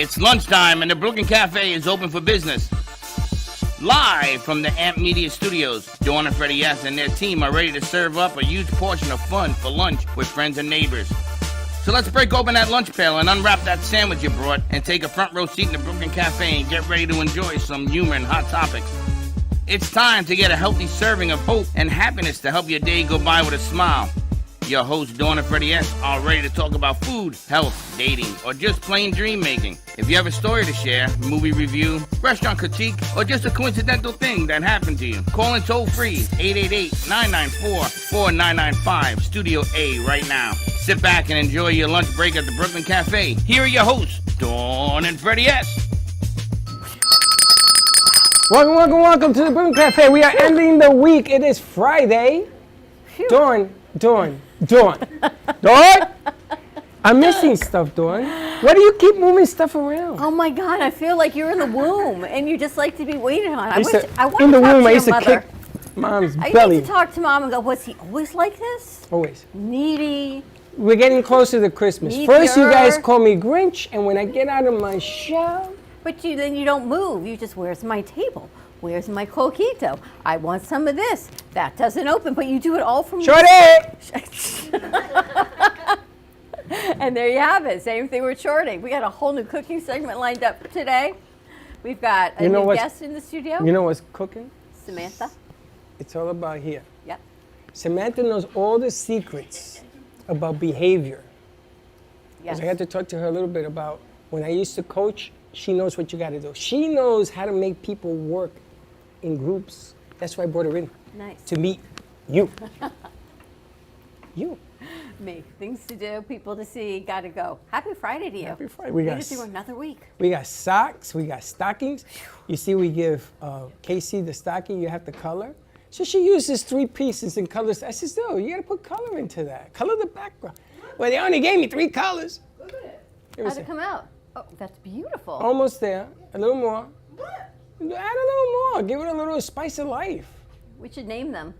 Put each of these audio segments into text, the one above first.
It's lunchtime and the Brooklyn Cafe is open for business. Live from the Amp Media Studios, Dawn and Freddie S. and their team are ready to serve up a huge portion of fun for lunch with friends and neighbors. So let's break open that lunch pail and unwrap that sandwich you brought and take a front row seat in the Brooklyn Cafe and get ready to enjoy some humor and hot topics. It's time to get a healthy serving of hope and happiness to help your day go by with a smile. Your hosts, Dawn and Freddie S., are ready to talk about food, health, dating, or just plain dream making. If you have a story to share, movie review, restaurant critique, or just a coincidental thing that happened to you, call in toll free 888-994-4995, Studio A right now. Sit back and enjoy your lunch break at the Brooklyn Cafe. Here are your hosts, Dawn and Freddie S. Welcome to the Brooklyn Cafe. We are ending the week. It is Friday. Dawn. I'm missing stuff, Dawn. Why do you keep moving stuff around? Oh my God, I feel like you're in the womb and you just like to be waited on. I used to kick Mom's belly. I used to talk to Mom and go, was he always like this? Always. Needy. We're getting closer to Christmas. Meteor. First, you guys call me Grinch, and when I get out of my shell... But then you don't move. You just, where's my table? Where's my coquito? I want some of this. That doesn't open, but you do it all from... Shorty! And there you have it. Same thing with Shorty. We got a whole new cooking segment lined up today. We've got a new guest in the studio. You know what's cooking? Samantha. It's all about here. Yep. Samantha knows all the secrets about behavior. Yes. I had to talk to her a little bit about when I used to coach, she knows what you got to do. She knows how to make people work in groups. That's why I brought her in. Nice. To meet you. You. Me. Things to do, people to see, gotta go. Happy Friday to you. Happy Friday. We got through another week. We got socks, we got stockings. You see, we give Casey the stocking, you have to color. So she uses 3 pieces and colors. I says, no, you gotta put color into that. Color the background. Well, they only gave me 3 colors. Look at it. How'd it come out? Oh, that's beautiful. Almost there. A little more. What? Add a little more. Give it a little spice of life. We should name them.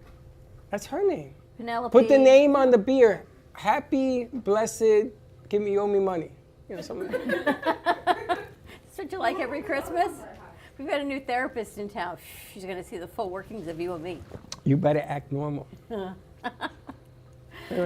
That's her name. Penelope. Put the name on the beer. Happy, blessed, owe me money. You know, something like that. That's what you like every Christmas? We've got a new therapist in town. She's going to see the full workings of you and me. You better act normal. I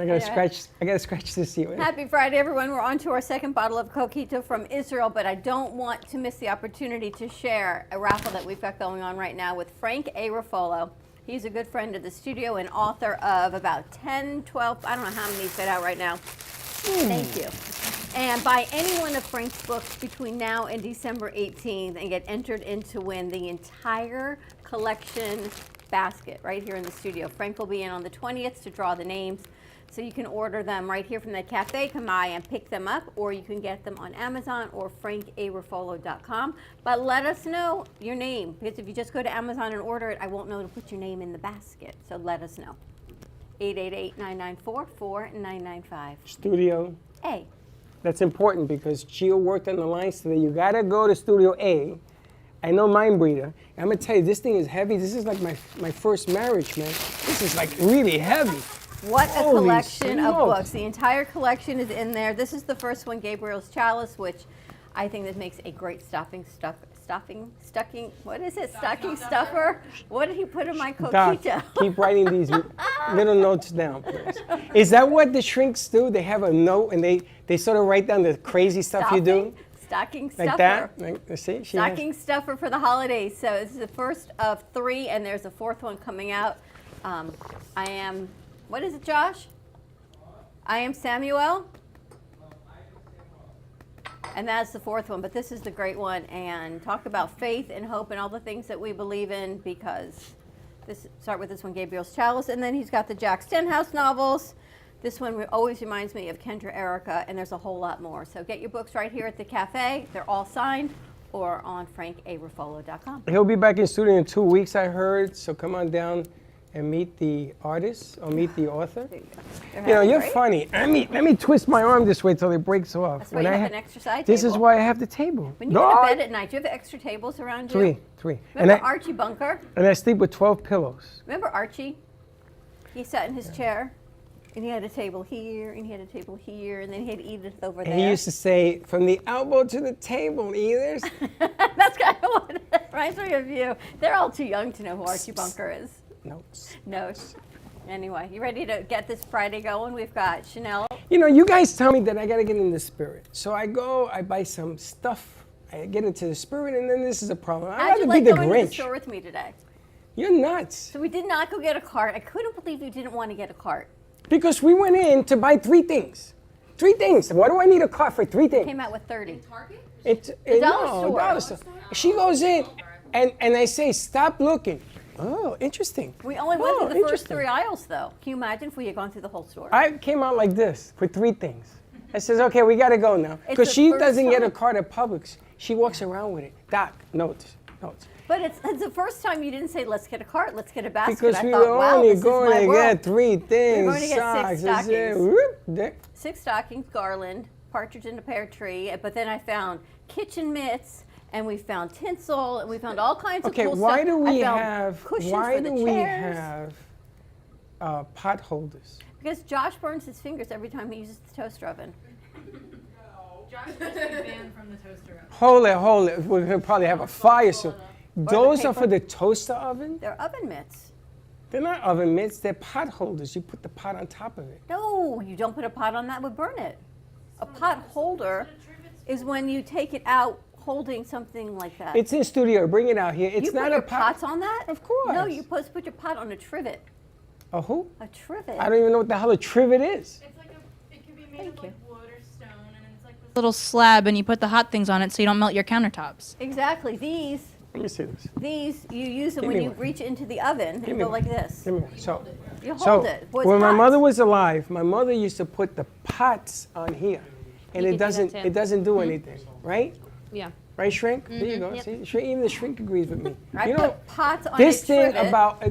gotta scratch this here. Happy Friday, everyone. We're on to our second bottle of coquito from Israel, but I don't want to miss the opportunity to share a raffle that we've got going on right now with Frank A. Ruffolo. He's a good friend of the studio and author of about 10, 12, I don't know how many he's got out right now. Thank you. And buy any one of Frank's books between now and December 18th and get entered in to win the entire collection basket right here in the studio. Frank will be in on the 20th to draw the names. So you can order them right here from the cafe, come by and pick them up, or you can get them on Amazon or frankaruffolo.com. But let us know your name, because if you just go to Amazon and order it, I won't know to put your name in the basket. So let us know. 888-994-4995. Studio A. That's important because Gio worked on the lines today. You gotta go to Studio A. I know Mind Breeder. I'm gonna tell you, this thing is heavy. This is like my first marriage, man. This is like really heavy. What a collection of books. The entire collection is in there. This is the first one, Gabriel's Chalice, which I think that makes a great stocking stuffer. What did he put in my coquito? Doc, keep writing these little notes down, please. Is that what the shrinks do? They have a note and they sort of write down the crazy stuff you do? Stocking stuffer. Like that? See, stocking stuffer for the holidays. So this is the first of 3, and there's a 4th one coming out. What is it, Josh? I am Samuel. And that's the 4th one, but this is the great one. And talk about faith and hope and all the things that we believe in, because start with this one, Gabriel's Chalice, and then he's got the Jack Stenhouse novels. This one always reminds me of Kendra Erica, and there's a whole lot more. So get your books right here at the cafe. They're all signed, or on frankaruffolo.com. He'll be back in studio in 2 weeks, I heard, so come on down and meet the artist or meet the author. You know, you're funny. Let me twist my arm this way till it breaks off. That's why you have an extra side this table. is why I have the table. When you go to bed at night, do you have extra tables around you? Three. Remember Archie Bunker? And I sleep with 12 pillows. Remember Archie? He sat in his chair And he had a table here, and he had a table here, and then he had Edith over And there. he used to say, from the elbow to the table, Edith. That's kind of what it reminds me of you. They're all too young to know who Archie Bunker is. Notes. No. Anyway, you ready to get this Friday going? We've got Chanel. You know, you guys tell me that I got to get in the spirit. So I go, I buy some stuff, I get into the spirit, and then this is a problem. I'd How'd rather you be like the going to the Grinch. store with me today? You're nuts. So we did not go get a cart. I couldn't believe you didn't want to get a cart. Because we went in to buy 3 things. 3 things. Why do I need a cart for 3 things? Came out with 30. It's dollar no, store. dollar store. She goes in, and I say, stop looking. Oh, interesting. We only went through the first interesting. 3 aisles, though. Can you imagine if we had gone through the whole store? I came out like this for 3 things. I says, okay, we got to go now. It's Because the she first doesn't get a time. cart at Publix. She walks around with it. Doc, notes. But it's the first time you didn't say, let's get a cart, let's get a basket. Because I we thought, were wow, only this is going my to world. get 3 things. going to get 6 socks, stockings. whoop, there. 6 stockings, garland, partridge in a pear tree, but then I found kitchen mitts, and we found tinsel, and we found all kinds Okay, of cool why stuff. do I we found have cushions why for the do we chairs. have pot holders? Because Josh burns his fingers every time he uses the toaster oven. Josh must be banned from the toaster oven. Hold it. We're gonna probably have a fire soon. Those are paper. for the toaster oven? They're oven mitts. They're not oven mitts, they're pot holders. You put the pot on top of it. No, you don't put a pot on that, would burn it. A pot holder is when you take it out holding something like that. It's in studio. Bring it out here. It's you not put a your pot. pots on that? Of course. No, you're supposed to put your pot on a trivet. A who? A trivet. I don't even know what the hell a trivet is. It's like it could be made Thank of you. like wood or stone, and it's like this little slab, and you put the hot things on it so you don't melt your countertops. Exactly. Let me see this. These you use them Give when me you one. reach into the oven Give and me go one. like this. Give me one. So, You hold so it. Well, it's when my hot. mother was alive, my mother used to put the pots on here, and You it could do that doesn't too. it doesn't do anything, right? Yeah. Right, shrink? There you go. Yep. See, shrink, even the shrink agrees with me. I you know, put pots on this a thing trivet. about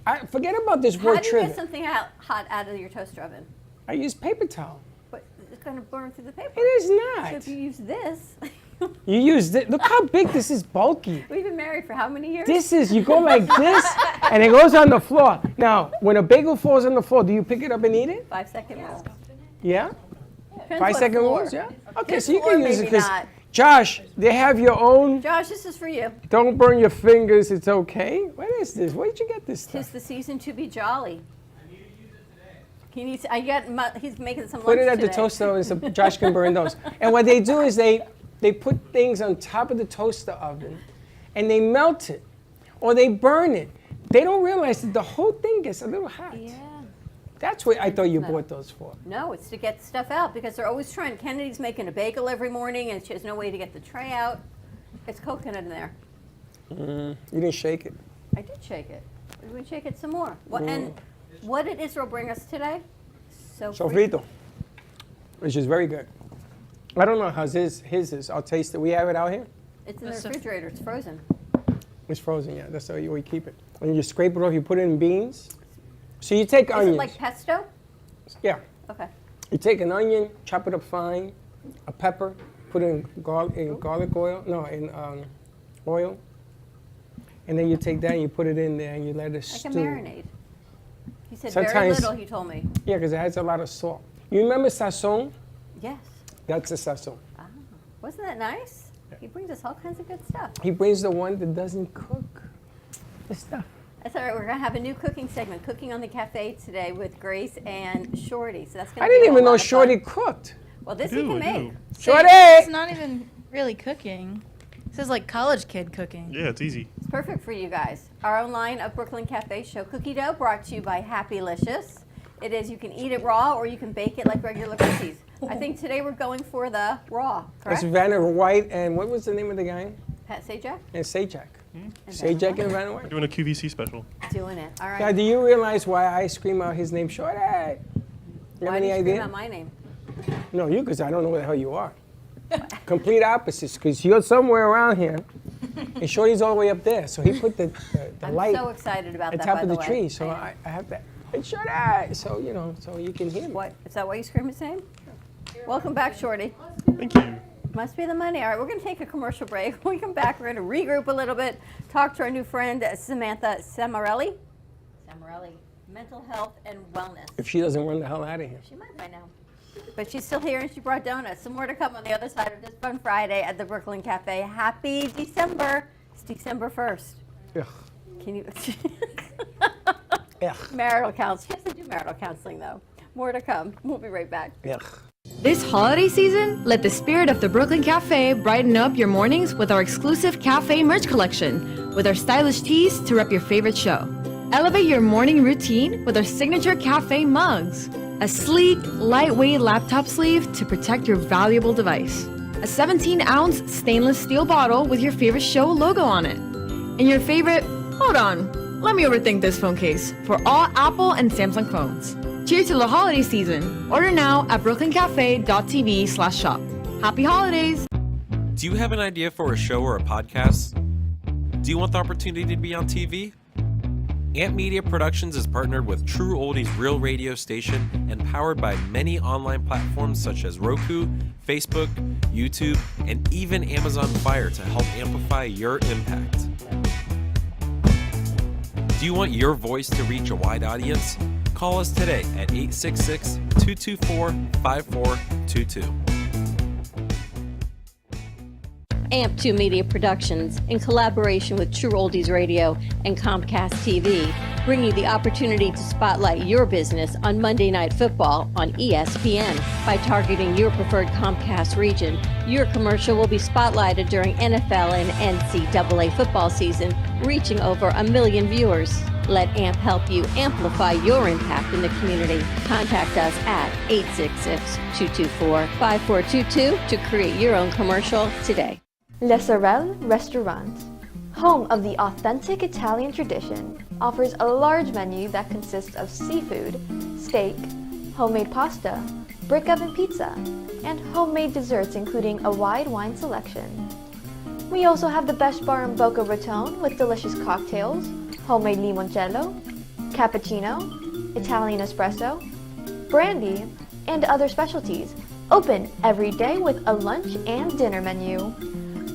I forget about this How word do you get trivet. something hot out of your toaster oven? I use paper towel. But it's going to burn through the paper. It is So not. if you use this, You use this. Look how big this is, bulky. we've been married for how many years? This is, you go like this, and it goes on the floor. Now, when a bagel falls on the floor, do you pick it up and eat it? 5-second rule. Yeah? Depends 5 what second floor. rules, yeah? Okay, This so you floor, can use it maybe because, not. Josh, they have your own, Josh, this is for you. don't burn your fingers, it's okay. What is this? Where did you get this Tis stuff? the season to be jolly. He needs. He's making some Put lunch it at the today. toaster oven so Josh can burn those. And what they do is they put things on top of the toaster oven and they melt it or they burn it. They don't realize that the whole thing gets a little hot. Yeah. That's what I thought you bought those for. No, it's to get stuff out because they're always trying. Kennedy's making a bagel every morning and she has no way to get the tray out. It's coconut in there. You didn't shake it. I did shake it. We're going to shake it some more. What, and what did Israel bring us today? Sofrito, which is very good. I don't know how his is. I'll taste it. We have it out here. It's in the refrigerator. It's frozen. It's frozen, yeah. That's how we keep it. And you scrape it off. You put it in beans. So you take Is onions. it like pesto? Yeah. Okay. You take an onion, chop it up fine, a pepper, put it in garlic oil. No, in oil. And then you take that and you put it in there and you let it Like stew. a marinade. He said very Sometimes- little, he told me. Yeah, because it has a lot of salt. You remember sazon? Yes. That's a sazon. Ah, wasn't that nice? He brings us all kinds of good stuff. He brings the one that doesn't cook the stuff. That's all right. We're going to have a new cooking segment, Cooking on the Cafe today with Grace and Shorty. So that's going to I be didn't a even know lot of fun. Shorty cooked. Well, this he can make. Shorty! It's not even really cooking. This is like college kid cooking. Yeah, it's easy. It's perfect for you guys. Our own line of Brooklyn Cafe show cookie dough brought to you by Happylicious. It is, you can eat it raw or you can bake it like regular cookies. I think today we're going for the raw, That's correct? Vanna White and what was the name of the guy? Pat Sajak? And Sajak. And Sajak Vanna and Vanna We're White. doing a QVC special. White. Doing it. All right. Now, do you realize why I scream out his name, Shorty? You have Why any did you idea? scream out my name? No, you, because I don't know where the hell you are. Complete opposites, because you're somewhere around here, and Shorty's all the way up there. So he put the I'm light so excited about at that, top by of the way. tree. So I am. I have that. Hey, Shorty! So, you know, so you can hear me. What? Is that why you scream his name? Welcome back, Shorty. Thank you. Must be the money. All right, we're going to take a commercial break. When we come back, we're going to regroup a little bit, talk to our new friend, Samantha Samarelli. Samarelli. mental health and wellness. If she doesn't run the hell out of here. She might by now. But she's still here and she brought donuts. Some more to come on the other side of this fun Friday at the Brooklyn Cafe. Happy December. It's December 1st. Ugh. Can you? Ugh. Marital counseling. Yes, I do marital counseling though. More to come. We'll be right back. Ugh. This holiday season, let the spirit of the Brooklyn Cafe brighten up your mornings with our exclusive cafe merch collection, with our stylish tees to rep your favorite show. Elevate your morning routine with our signature cafe mugs, a sleek, lightweight laptop sleeve to protect your valuable device, a 17-ounce stainless steel bottle with your favorite show logo on it, and your favorite, hold on, let me overthink this phone case, for all Apple and Samsung phones. Cheers to the holiday season. Order now at brooklyncafe.tv/shop. Happy holidays! Do you have an idea for a show or a podcast? Do you want the opportunity to be on TV? Amp Media Productions is partnered with True Oldies Real Radio Station and powered by many online platforms such as Roku, Facebook, YouTube, and even Amazon Fire to help amplify your impact. Do you want your voice to reach a wide audience? Call us today at 866-224-5422. AMP2 Media Productions, in collaboration with True Oldies Radio and Comcast TV, bring you the opportunity to spotlight your business on Monday Night Football on ESPN. By targeting your preferred Comcast region, your commercial will be spotlighted during NFL and NCAA football season, reaching over 1 million viewers. Let AMP help you amplify your impact in the community. Contact us at 866-224-5422 to create your own commercial today. Le Sorel Restaurant, home of the authentic Italian tradition, offers a large menu that consists of seafood, steak, homemade pasta, brick oven pizza, and homemade desserts including a wide wine selection. We also have the best bar in Boca Raton with delicious cocktails, homemade limoncello, cappuccino, Italian espresso, brandy, and other specialties. Open every day with a lunch and dinner menu.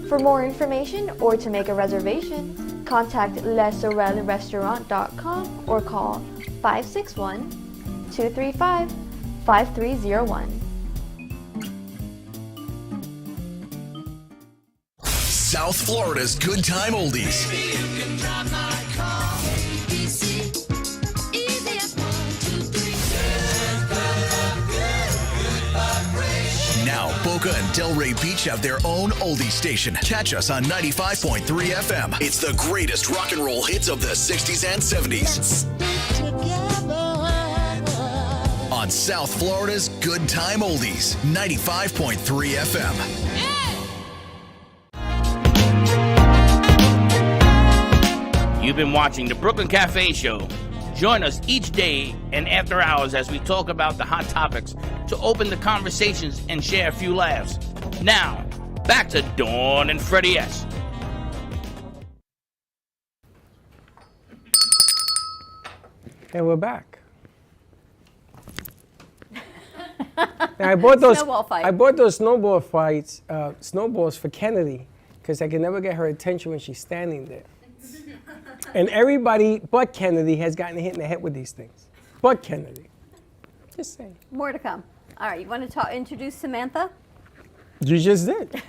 For more information or to make a reservation, contact lesorelrestaurant.com or call 561-235-5301. South Florida's Good Time Oldies. Now, Boca and Delray Beach have their own oldie station. Catch us on 95.3 FM. It's the greatest rock and roll hits of the 60s and 70s. On South Florida's Good Time Oldies, 95.3 FM. You've been watching the Brooklyn Cafe Show. Join us each day and after hours as we talk about the hot topics to open the conversations and share a few laughs. Now, back to Dawn and Freddie S. And we're back. Now, I bought those Snowball fight. snowballs for Kennedy, because I can never get her attention when she's standing there. And everybody but Kennedy has gotten hit in the head with these things. But Kennedy. Just saying. More to come. All right, you want to introduce Samantha? You just did.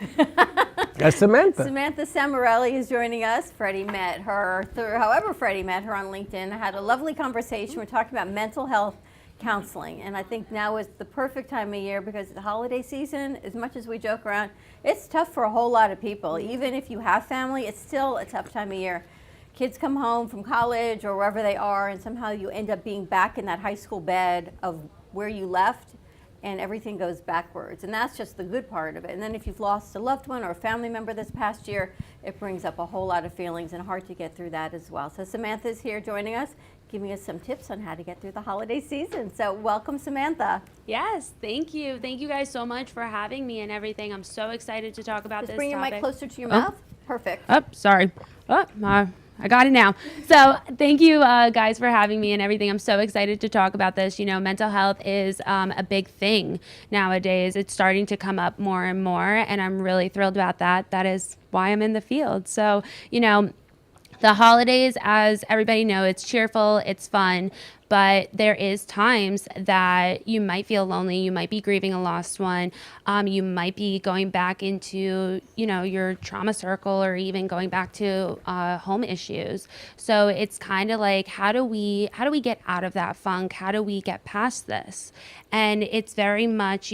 That's Samantha. Samantha Samarelli is joining us. Freddie met her however Freddie met her on LinkedIn. I had a lovely conversation. We're talking about mental health counseling, and I think now is the perfect time of year because the holiday season, as much as we joke around, it's tough for a whole lot of people. Even if you have family, it's still a tough time of year. Kids come home from college or wherever they are, and somehow you end up being back in that high school bed of where you left, and everything goes backwards. And that's just the good part of it. And then if you've lost a loved one or a family member this past year, it brings up a whole lot of feelings and hard to get through that as well. So Samantha's here joining us, giving us some tips on how to get through the holiday season. So welcome, Samantha. Yes, thank you. Thank you guys so much for having me and everything. I'm so excited to talk about Just this bring your topic. mic closer to your mouth. Perfect. Oh, sorry. I got it now. So thank you guys for having me and everything. I'm so excited to talk about this. You know, mental health is a big thing nowadays. It's starting to come up more and more, and I'm really thrilled about that. That is why I'm in the field. So, you know, The holidays, as everybody knows, it's cheerful, it's fun, but there is times that you might feel lonely, you might be grieving a lost one, you might be going back into, your trauma circle, or even going back to home issues. So it's kind of like, how do we get out of that funk? How do we get past this? And it's very much,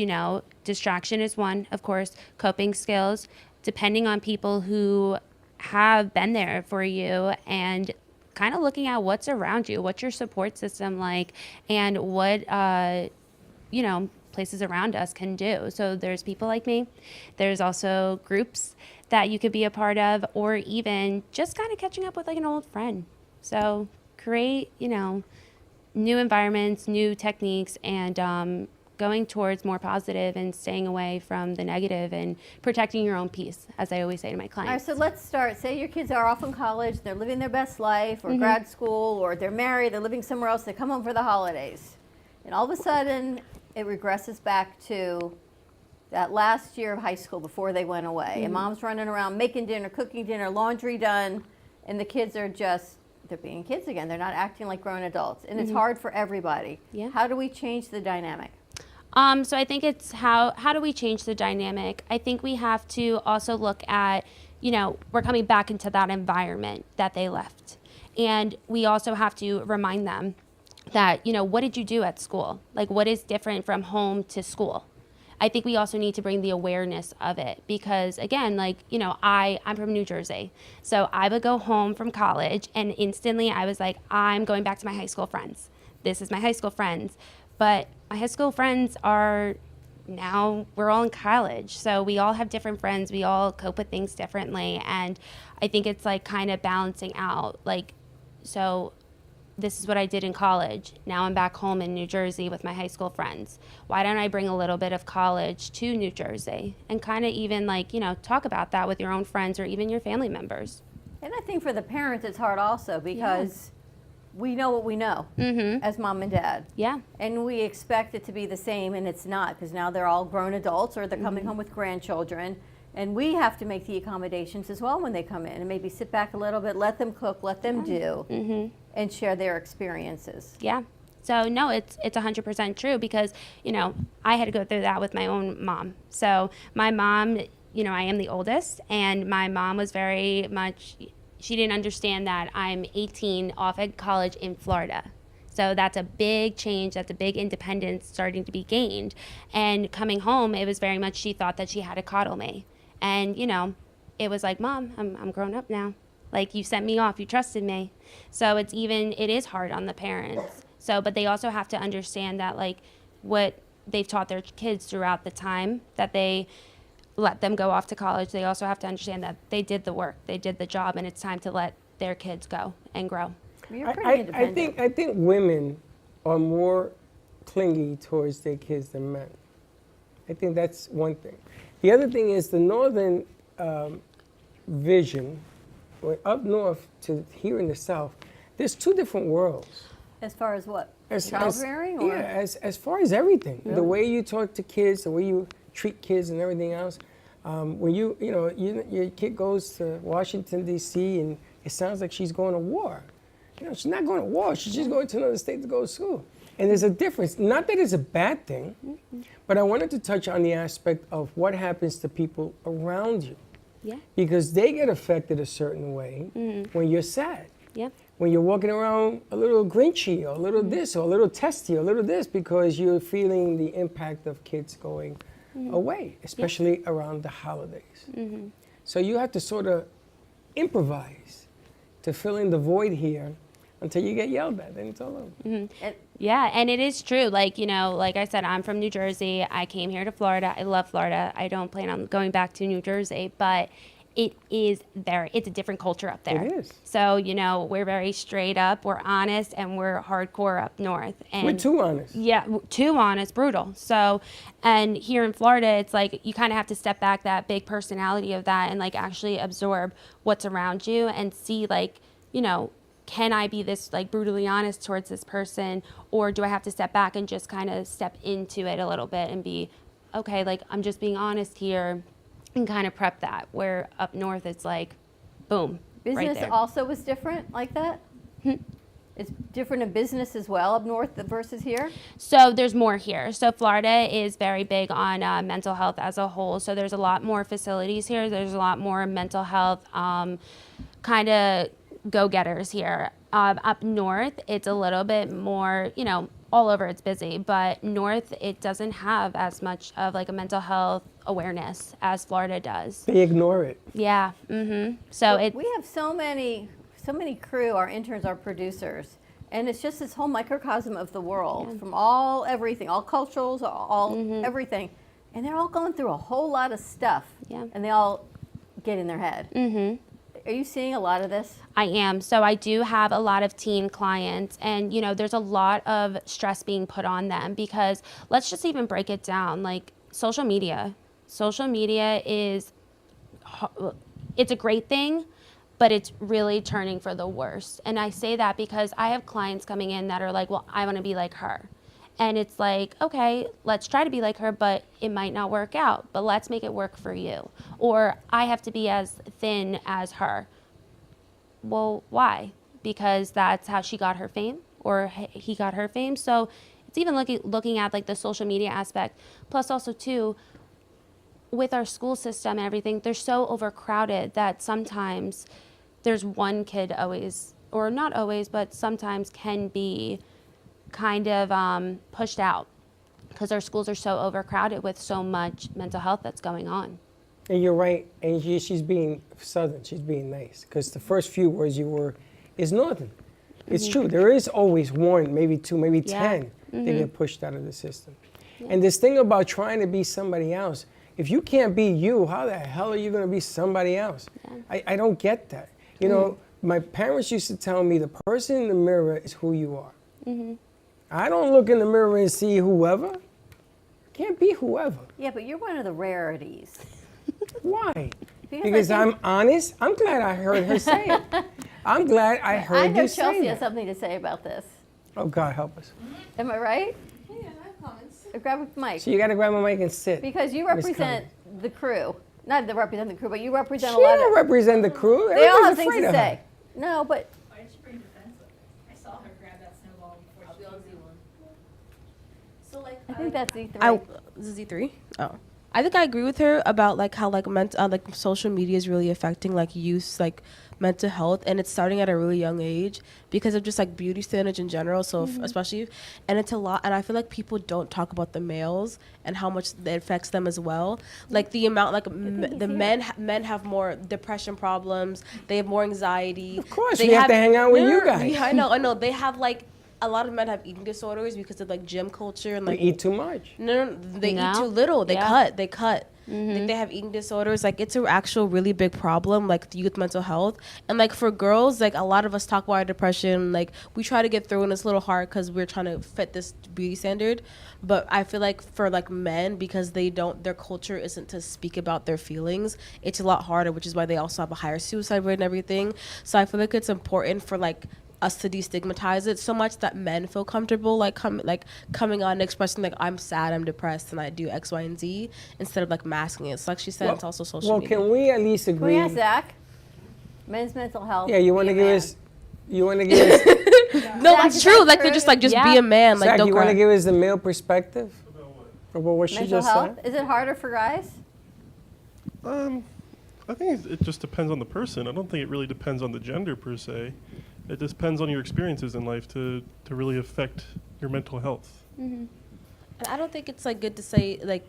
distraction is one, of course, coping skills, depending on people who have been there for you, and kind of looking at what's around you, what's your support system like, and what places around us can do. So there's people like me, there's also groups that you could be a part of, or even just kind of catching up with like an old friend. So create new environments, new techniques, and going towards more positive and staying away from the negative and protecting your own peace, as I always say to my clients. All right, so let's start. Say your kids are off in college, they're living their best life, or grad school, or they're married, they're living somewhere else, they come home for the holidays. And all of a sudden, it regresses back to that last year of high school before they went away. And mom's running around making dinner, cooking dinner, laundry done, and the kids are just, they're being kids again. They're not acting like grown adults. And it's hard for everybody. Yeah. How do we change the dynamic? So I think it's how do we change the dynamic? I think we have to also look at, we're coming back into that environment that they left. And we also have to remind them that, what did you do at school? Like, what is different from home to school? I think we also need to bring the awareness of it, because again, I'm from New Jersey. So I would go home from college and instantly I was like, I'm going back to my high school friends. This is my high school friends. But my high school friends are now, we're all in college. So we all have different friends. We all cope with things differently. And I think it's like kind of balancing out. So this is what I did in college. Now I'm back home in New Jersey with my high school friends. Why don't I bring a little bit of college to New Jersey? And kind of even talk about that with your own friends or even your family members. And I think for the parents, it's hard also, because we know what we know as mom and dad. Yeah. And we expect it to be the same, and it's not, because now they're all grown adults, or they're coming home with grandchildren. And we have to make the accommodations as well when they come in, and maybe sit back a little bit, let them cook, let them do, and share their experiences. Yeah. So no, it's 100% true, because, I had to go through that with my own mom. So my mom, I am the oldest, and my mom was very much, she didn't understand that I'm 18 off at college in Florida. So that's a big change. That's a big independence starting to be gained. And coming home, it was very much, she thought that she had to coddle me. And, it was like, Mom, I'm grown up now. Like, you sent me off, you trusted me. So it is hard on the parents. So, but they also have to understand that, what they've taught their kids throughout the time that they let them go off to college, they also have to understand that they did the work, they did the job, and it's time to let their kids go and grow. You're pretty independent. I think women are more clingy towards their kids than men. I think that's one thing. The other thing is the northern vision, up north to here in the south, there's two different worlds. As far as what? Child rearing? Or? Yeah, as far as everything. Really? The way you talk to kids, the way you treat kids and everything else. When your kid goes to Washington, D.C., and it sounds like she's going to war. She's not going to war. She's just going to another state to go to school. And there's a difference. Not that it's a bad thing, but I wanted to touch on the aspect of what happens to people around you. Yeah. Because they get affected a certain way when you're sad. Yeah. When you're walking around a little grinchy, or a little this, or a little testy, or a little this, because you're feeling the impact of kids going away, especially around the holidays. So you have to sort of improvise to fill in the void here until you get yelled at, then it's all over. Yeah, and it is true. Like I said, I'm from New Jersey. I came here to Florida. I love Florida. I don't plan on going back to New Jersey, but it's a different culture up there. It is. So, we're very straight up, we're honest, and we're hardcore up north. And we're too honest. Yeah, too honest, brutal. So, and here in Florida, it's like you kind of have to step back that big personality of that and actually absorb what's around you and see can I be this brutally honest towards this person, or do I have to step back and just kind of step into it a little bit and be, okay, I'm just being honest here, and kind of prep that, where up north it's boom, Business there. also was different like that? It's different in business as well up north versus here? So there's more here. So Florida is very big on mental health as a whole. So there's a lot more facilities here. There's a lot more mental health kind of go-getters here. Up north, it's a little bit more, you know, all over it's busy, but north, it doesn't have as much of like a mental health awareness as Florida does. They ignore it. Yeah. So it. We have so many crew, our interns, our producers, and it's just this whole microcosm of the world from everything, all cultures, all everything, and they're all going through a whole lot of stuff. Yeah. And they all get in their head. Are you seeing a lot of this? I am. So I do have a lot of teen clients, and you know, there's a lot of stress being put on them because let's just even break it down. Like social media. Social media it's a great thing, but it's really turning for the worst. And I say that because I have clients coming in that are like, well, I want to be like her. And it's like, okay, let's try to be like her, but it might not work out, but let's make it work for you. Or I have to be as thin as her. Well, why? Because that's how she got her fame or he got her fame. So it's even looking at like the social media aspect. Plus also too, with our school system and everything, they're so overcrowded that sometimes there's one kid always, or not always, but sometimes can be kind of pushed out because our schools are so overcrowded with so much mental health that's going on. And you're right, and she's being Southern, she's being nice, because the first few words is Northern. It's true, there is always one, maybe two, maybe 10 that get pushed out of the system. And this thing about trying to be somebody else, if you can't be you, how the hell are you gonna be somebody else? I don't get that. You know, my parents used to tell me the person in the mirror is who you are. I don't look in the mirror and see whoever. Can't be whoever. Yeah, but you're one of the rarities. Why? Because I'm honest. I'm glad I heard her say it. I'm glad I heard you say Chelsea that. has something to say about this. Oh, God, help us. Am I right? Yeah, I have comments. Grab a mic. So you got to grab a mic and sit. Because you Miss represent the crew. Not to represent the crew, but you represent She a lot don't of... represent the crew. They all have Everybody's things afraid to of her. say. No, but... Why did she bring defensive? I saw her grab that snowball before she came down. So like, I think that's Z3. This is Z3? Oh. I think I agree with her about like how like like social media is really affecting like youth like mental health, and it's starting at a really young age because of just like beauty standards in general. So especially, and it's a lot. And I feel like people don't talk about the males and how much it affects them as well. Like the amount like the men have more depression problems. They have more anxiety. Of course, we have to hang out with you guys. Yeah, I know. They have like. A lot of men have eating disorders because of like gym culture and like They eat too much. No, they eat too little. They cut. Like, they have eating disorders. Like it's an actual really big problem, like the youth mental health. And like for girls, like a lot of us talk about our depression. Like we try to get through, and it's a little hard because we're trying to fit this beauty standard. But I feel like for like men, because their culture isn't to speak about their feelings, it's a lot harder, which is why they also have a higher suicide rate and everything. So I feel like it's important for like us to destigmatize it so much that men feel comfortable coming on and expressing like I'm sad, I'm depressed, and I do X, Y, and Z instead of like masking it. So like she said, it's also social media. Well, can we at least agree? Can we ask Zach? Men's mental health. Yeah, you want to give us? You want to give us? No, it's true. Like they're just like just be a man. Like Zach, don't you cry. want to give us the male perspective about what she Mental just health. said? Is it harder for guys? I think it just depends on the person. I don't think it really depends on the gender per se. It just depends on your experiences in life to really affect your mental health. And I don't think it's like good to say like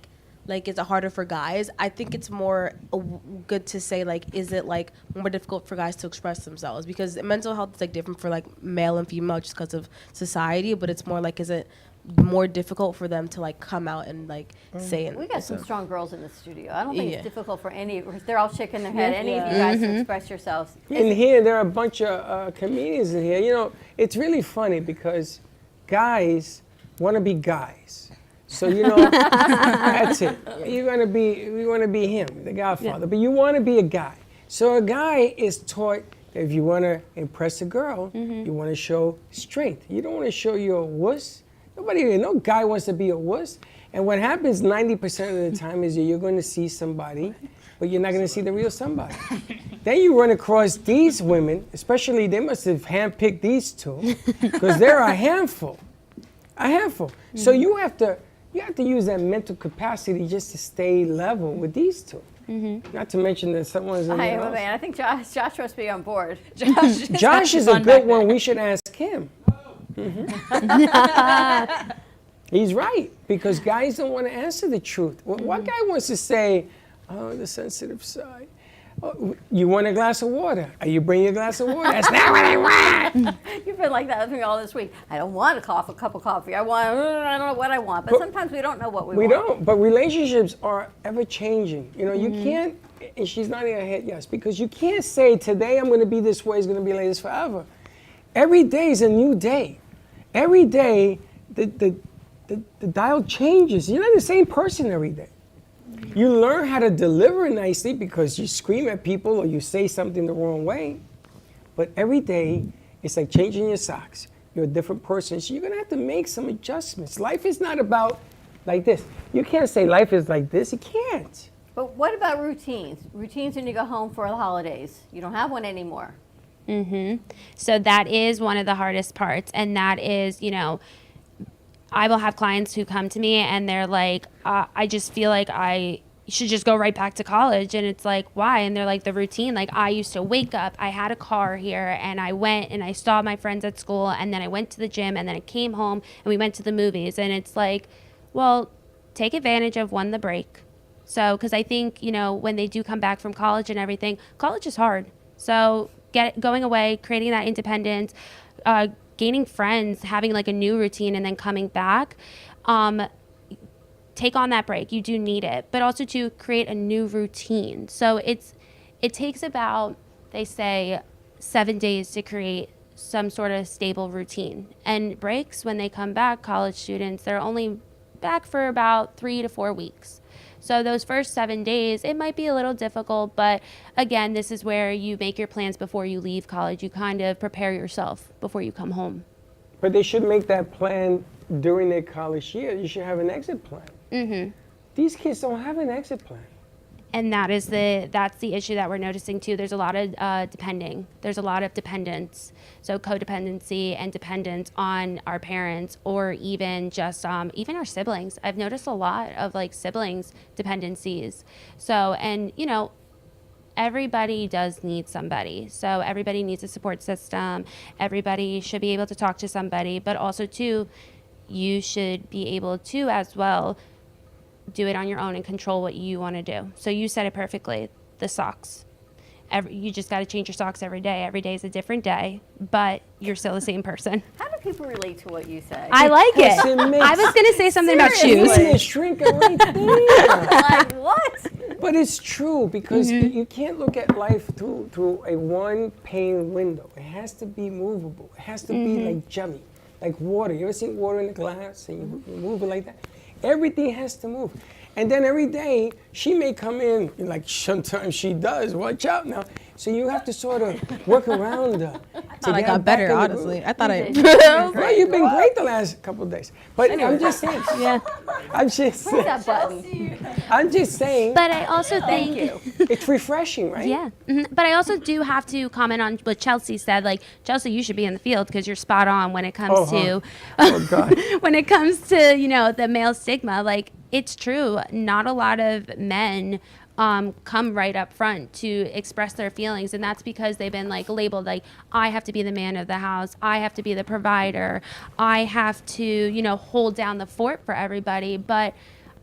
is it harder for guys? I think it's more good to say like is it like more difficult for guys to express themselves, because mental health is like different for like male and female just because of society, but it's more like is it more difficult for them to like come out and like say it. We got some strong girls in the studio. I don't think it's difficult for any. They're all shaking their head. Any of you guys to express yourselves. In here, there are a bunch of comedians in here. You know, it's really funny because guys want to be guys. So you know, that's it. We want to be him, the Godfather. But you want to be a guy. So a guy is taught that if you want to impress a girl, you want to show strength. You don't want to show you're a wuss. No guy wants to be a wuss. And what happens 90% of the time is you're going to see somebody, but you're not going to see the real somebody. Then you run across these women, especially they must have handpicked these two, because they're a handful. A handful. So you have to use that mental capacity just to stay level with these two. Not to mention that someone's in there. I think Josh must be on board. Josh is a good one. We should ask him. He's right, because guys don't want to answer the truth. What guy wants to say, oh, the sensitive side? Oh, you want a glass of water? You bring your glass of water. That's not what I want. You've been like that with me all this week. I don't want a cup of coffee. I don't know what I want. But sometimes we don't know what we want. We don't. But relationships are ever changing. You know, you can't, and she's nodding her head yes, because you can't say today I'm going to be this way, it's going to be like this forever. Every day is a new day. Every day, the dial changes. You're not the same person every day. You learn how to deliver nicely because you scream at people or you say something the wrong way. But every day, it's like changing your socks. You're a different person, so you're gonna have to make some adjustments. Life is not about like this. You can't say life is like this, you can't. But what about routines? Routines when you go home for the holidays. You don't have one anymore. So that is one of the hardest parts, and that is, you know, I will have clients who come to me and they're like, I just feel like I should just go right back to college. And it's like, why? And they're like, the routine. Like, I used to wake up, I had a car here, and I went and I saw my friends at school, and then I went to the gym, and then I came home and we went to the movies. And it's like, well, take advantage of the break. So, because I think, you know, when they do come back from college and everything, college is hard. So going away, creating that independence, gaining friends, having like a new routine, and then coming back, take on that break. You do need it, but also to create a new routine. So it takes about, they say, 7 days to create some sort of stable routine. And breaks, when they come back, college students, they're only back for about 3 to 4 weeks. So those first 7 days, it might be a little difficult, but again, this is where you make your plans before you leave college. You kind of prepare yourself before you come home. But they should make that plan during their college year. You should have an exit plan. These kids don't have an exit plan. And that's the issue that we're noticing too. There's a lot of There's a lot of dependence. So codependency and dependence on our parents, or even just even our siblings. I've noticed a lot of like siblings dependencies. So, and you know, everybody does need somebody. So everybody needs a support system. Everybody should be able to talk to somebody, but also too, you should be able to as well do it on your own and control what you want to do. So you said it perfectly, the socks. You just got to change your socks every day. Every day is a different day, but you're still the same person. How do people relate to what you say? I like it. I was going to say something about shoes. You're shrinking right there. Like what? But it's true, because you can't look at life through a one-pane window. It has to be movable. It has to be like jelly, like water. You ever seen water in a glass and you move it like that? Everything has to move. And then every day, she may come in, like sometimes she does, watch out now. So you have to sort of work around her. I thought I got better, honestly. I thought I... Well, you've been great the last couple of days. But I'm just saying. Yeah. I'm just saying. That button. I'm just saying. But I also think... It's refreshing, right? Yeah. But I also do have to comment on what Chelsea said. Like, Chelsea, you should be in the field because you're spot on when it comes to... Oh, God. When it comes to, you know, the male stigma. Like, it's true. Not a lot of men come right up front to express their feelings, and that's because they've been like labeled like, I have to be the man of the house, I have to be the provider, I have to, you know, hold down the fort for everybody. But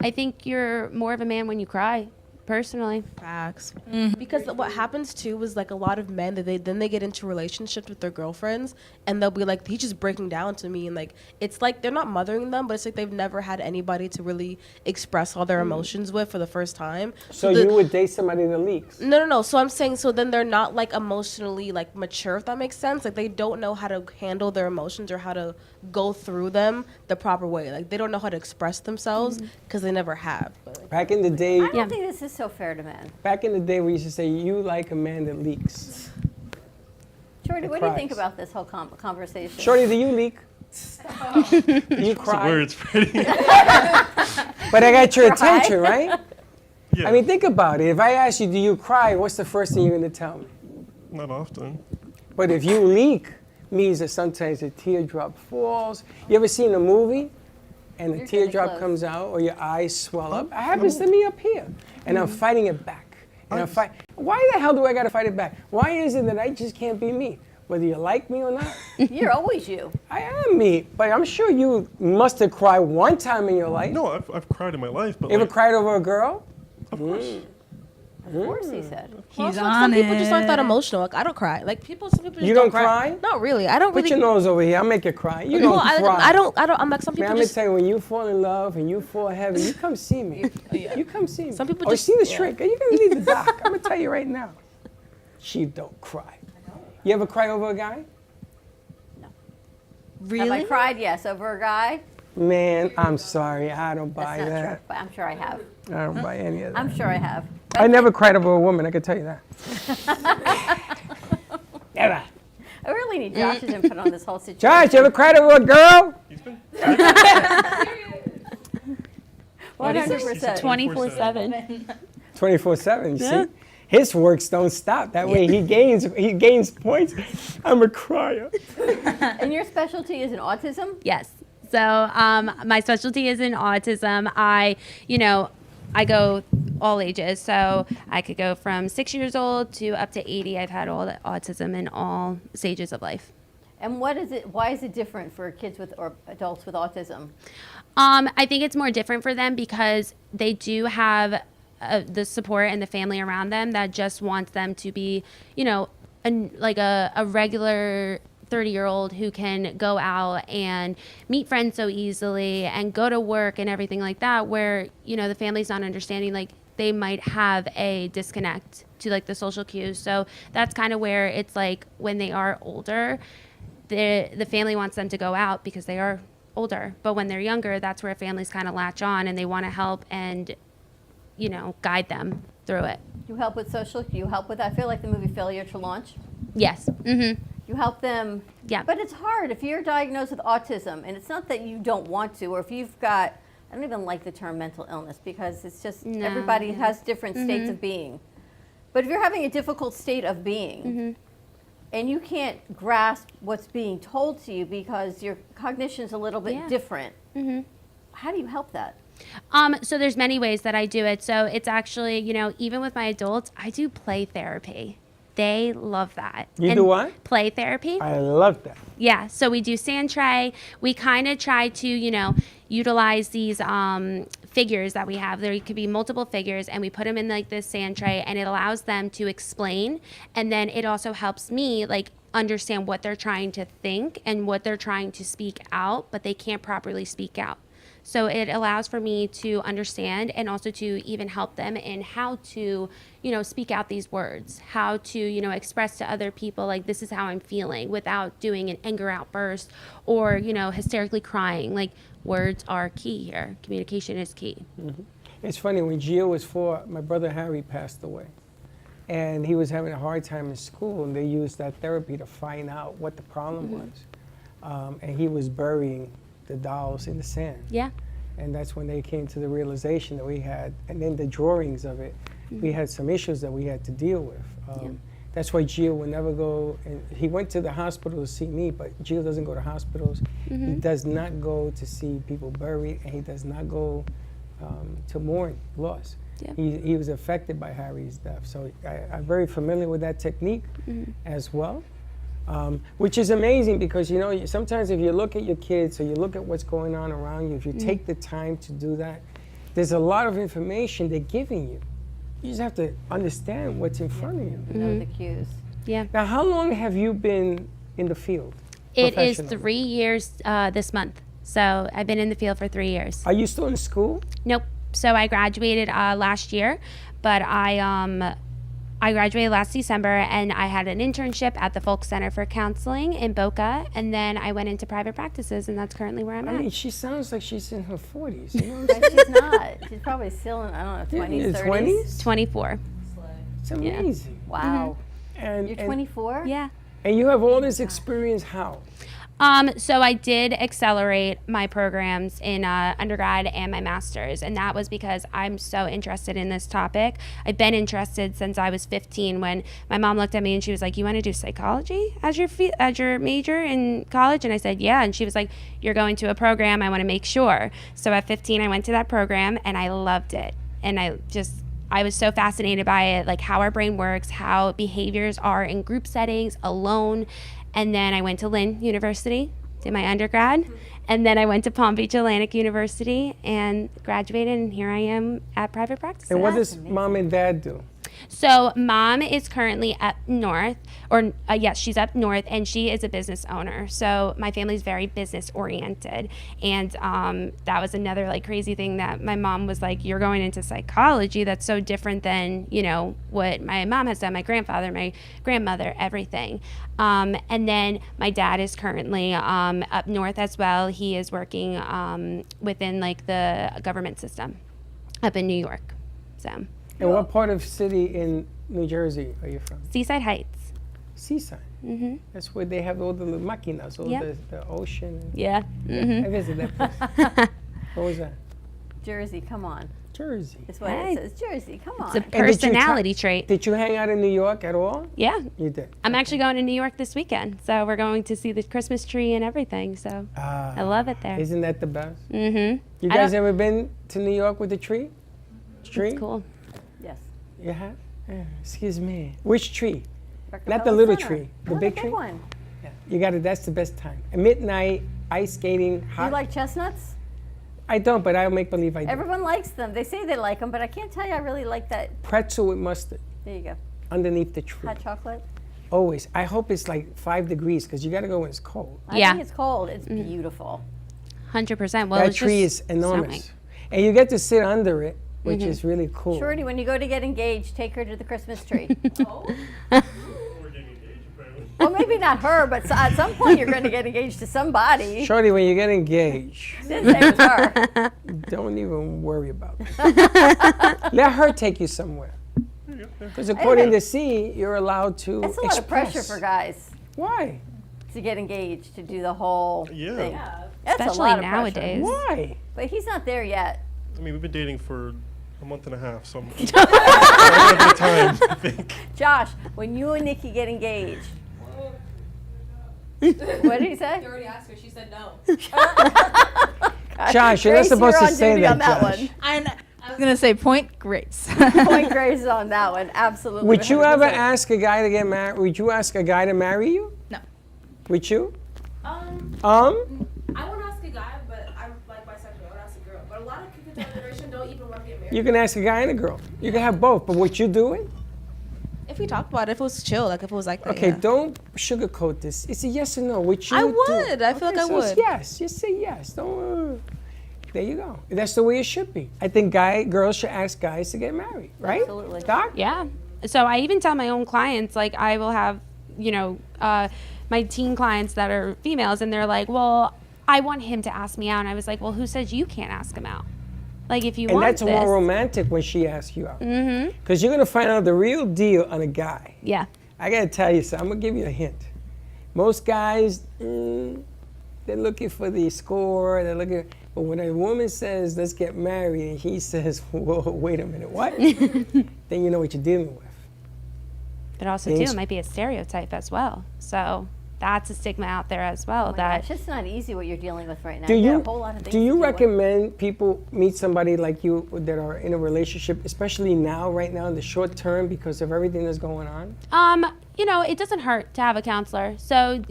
I think you're more of a man when you cry, personally. Facts. Because what happens too is like a lot of men that they get into relationships with their girlfriends, and they'll be like, he's just breaking down to me, and like it's like they're not mothering them, but it's like they've never had anybody to really express all their emotions with for the first time. So you would date somebody that leaks? No. So I'm saying, so then they're not like emotionally like mature, if that makes sense. Like they don't know how to handle their emotions or how to go through them the proper way. Like they don't know how to express themselves because they never have. Back in the day, I don't think this is so fair to men. back in the day, we used to say, you like a man that leaks. Shorty, what do you think about this whole conversation? Shorty, do you leak? You cry. Words, Freddie. But I got your Cry? attention, right? Yeah. I mean, think about it. If I ask you, do you cry? What's the first thing you're going to tell me? Not often. But if you leak, means that sometimes a teardrop falls. You ever seen a movie and a You're teardrop close. comes out or your eyes swell up? It happens to me up here. And I'm fighting it back. And why the hell do I got to fight it back? Why is it that I just can't be me? Whether you like me or not? You're always you. I am me. But I'm sure you must have cried one time in your life. No, I've cried in my life, but You ever like, cried over a girl? of course. Of course, he said. Well, He's some on people just aren't that it. emotional. Like I don't cry. Like some people just You don't cry? Not really. I don't Put really. your nose over here. I'll make you cry. You No, don't cry. I don't. I'm like some Man, people I'm gonna just. tell you, when you fall in love and you fall heavy, you come see me. You come see me. Some people or just- see the yeah. shrink. You're gonna need the doc. I'm gonna tell you right now. She don't cry. You ever cry over a guy? Have I cried? Yes, over a guy. Man, I'm sorry. I don't buy That's not that. true, but I'm sure I have. I don't buy any of that. I'm sure I have. I never cried over a woman. I can tell you that. Never. I really need Josh's input on this whole situation. Josh, you ever cried over a girl? 100%. 24/7. 24/7. You see, his works don't stop. That way he gains points. I'm a crier. And your specialty is in autism? Yes. So my specialty is in autism. I go all ages. So I could go from 6 years old to up to 80. I've had all the autism in all stages of life. And what is it? Why is it different for kids with or adults with autism? I think it's more different for them because they do have the support and the family around them that just wants them to be, like a regular 30-year-old who can go out and meet friends so easily and go to work and everything like that, where, the family's not understanding, like they might have a disconnect to like the social cues. So that's kind of where it's like when they are older, the family wants them to go out because they are older. But when they're younger, that's where families kind of latch on and they want to help and, guide them through it. You help with social. You help with. I feel like the movie Failure to Launch. Yes. Mm-hmm. You help them. Yeah. But it's hard if you're diagnosed with autism, and it's not that you don't want to, or if you've got. I don't even like the term mental illness because it's just everybody has different states of being. But if you're having a difficult state of being, and you can't grasp what's being told to you because your cognition's a little bit different, how do you help that? So there's many ways that I do it. So it's actually, even with my adults, I do play therapy. They love that. You do what? Play therapy. I love that. Yeah. So we do sand tray. We kind of try to, utilize these figures that we have. There could be multiple figures, and we put them in like this sand tray, and it allows them to explain. And then it also helps me like understand what they're trying to think and what they're trying to speak out, but they can't properly speak out. So it allows for me to understand and also to even help them in how to, speak out these words, how to, express to other people, like, this is how I'm feeling without doing an anger outburst or, hysterically crying. Like, words are key here. Communication is key. Mm-hmm. It's funny, when Gio was 4, my brother Harry passed away. And he was having a hard time in school, and they used that therapy to find out what the problem was. And he was burying the dolls in the sand. Yeah. And that's when they came to the realization that we had, and then the drawings of it, we had some issues that we had to deal with. That's why Gio would never go, and he went to the hospital to see me, but Gio doesn't go to hospitals. He does not go to see people buried, and he does not go to mourn loss. Yeah. He was affected by Harry's death. So I'm very familiar with that technique as well. Which is amazing because, sometimes if you look at your kids or you look at what's going on around you, if you take the time to do that, there's a lot of information they're giving you. You just have to understand what's in front of you. Know the cues. Yeah. Now, how long have you been in the field? It is professionally? 3 years this month. So I've been in the field for 3 years. Are you still in school? Nope. So I graduated last year, but I graduated last December, and I had an internship at the Folk Center for Counseling in Boca, and then I went into private practices, and that's currently where I'm I at. mean, she sounds like she's in her 40s. You know But she's not. She's probably still in, I don't know, 20s, 30s. 20s? 24. It's amazing. Wow. And, You're and- 24? Yeah. And you have all this experience how? So I did accelerate my programs in undergrad and my master's, and that was because I'm so interested in this topic. I've been interested since I was 15 when my mom looked at me and she was like, "You want to do psychology as your major in college?" And I said, "Yeah." And she was like, "You're going to a program. I want to make sure." So at 15, I went to that program and I loved it. And I was so fascinated by it, like how our brain works, how behaviors are in group settings, alone. And then I went to Lynn University, did my undergrad, and then I went to Palm Beach Atlantic University and graduated, and here I am at private practice. And what does mom and dad do? So mom is currently up north, or yes, she's up north, and she is a business owner. So my family's very business oriented, and that was another like crazy thing that my mom was like, "You're going into psychology. That's so different than what my mom has done, my grandfather, my grandmother, everything." And then my dad is currently up north as well. He is working within like the government system up in New York. So. And what part of city in New Jersey are you from? Seaside Heights. Seaside? Mm-hmm. That's where they have all the little maquinas, all the ocean. Yeah. Mm-hmm. I visited that place. What was that? Jersey, come on. Jersey. It's what it says. Jersey, come on. It's a personality trait. Did you hang out in New York at all? Yeah. You did? I'm actually going to New York this weekend. So we're going to see the Christmas tree and everything. So I love it there. Isn't that the best? Mm-hmm. You guys ever been to New York with the tree? It's cool. Yes. You have? Excuse me. Which tree? Rockefeller Not the little Center. tree. The No, big the tree? one. Yeah. You got it. That's the best time. At midnight, ice skating, hot. You like chestnuts? I don't, but I'll make believe I do. Everyone likes them. They say they like them, but I can't tell you I really like that. Pretzel with mustard There you go. underneath the tree. Hot chocolate. Always. I hope it's like 5 degrees because you got to go when it's cold. I think it's cold. It's beautiful. 100%. Well, that it's tree just is enormous. snowing. And you get to sit under it, which is really cool. Shorty, when you go to get engaged, take her to the Christmas tree. Well, maybe not her, but at some point you're going to get engaged to somebody. Shorty, when you get engaged, Didn't say it was her. don't even worry about it. Let her take you somewhere. Because according to C, you're allowed to It's a lot of pressure express. for guys Why? to get engaged, to do the whole thing. Yeah. That's a Especially lot of nowadays. pressure. Why? But he's not there yet. I mean, we've been dating for a month and a half, so I'm a bit of time, I think. Josh, when you and Nikki get engaged, what did he say? You already asked her. She said no. Josh, you're not Grace, supposed you're to on say duty that, on that Josh. one. I was gonna say point Grace. Point Grace on that one, absolutely. Would you ever 100%. ask a guy to get married? Would you ask a guy to marry you? No. Would you? I won't ask a guy, but I'm like bisexual. I would ask a girl. But a lot of kids in our generation don't even want to get married. You can ask a guy and a girl. You can have both, but what you doing? If we talked about it, if it was chill, like if it was like that. Okay, yeah. don't sugarcoat this. It's a yes or no. What you I do. would. I feel like I so it's would. yes. Just say yes. Don't. There you go. That's the way it should be. I think girls should ask guys to get married, right? Absolutely. Doc? Yeah. So I even tell my own clients, like I will have, my teen clients that are females, and they're like, well, I want him to ask me out. And I was like, well, who says you can't ask him out? Like if you And want that's this. more romantic when she asks you out. Mm-hmm. Because you're going to find out the real deal on a guy. Yeah. I got to tell you something. I'm going to give you a hint. Most guys, they're looking for the score. They're looking. But when a woman says, let's get married, and he says, whoa, wait a minute, what? Then you know what you're dealing with. But also, too, it might be a stereotype as well. So that's a stigma out there as well. Oh my that gosh, it's not easy what you're dealing with right now. Do You got you, a whole lot of things do to you deal with. recommend people meet somebody like you that are in a relationship, especially right now in the short term because of everything that's going on? It doesn't hurt to have a counselor. So,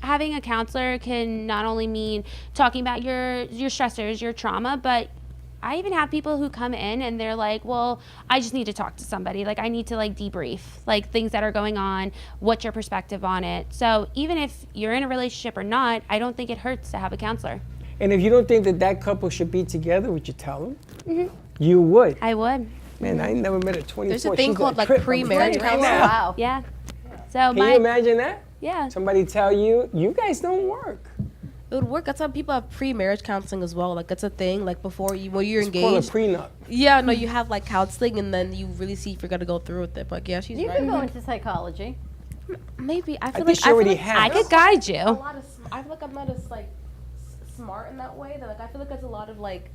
having a counselor can not only mean talking about your stressors, your trauma, but I even have people who come in and they're like, well, I just need to talk to somebody. Like, I need to debrief, things that are going on. What's your perspective on it? So even if you're in a relationship or not, I don't think it hurts to have a counselor. And if you don't think that couple should be together, would you tell them? Mm-hmm. You would. I would. Man, I ain't never met a 24. There's a thing She's called a trip. pre-marriage I'm counseling. now. Wow. Yeah. So Can you imagine that? Yeah. Somebody tell you, you guys don't work. It would work. That's how people have pre-marriage when it's a thing. Like before when you're It's called a engaged. prenup. Yeah, no, you have counseling, and then you really see if you're gonna go through with it. But yeah, she's You right. could go into psychology. Maybe I feel think she already has. I could guide you. A lot of smart I feel like I'm not as like smart in that way. That like I feel like there's a lot of like,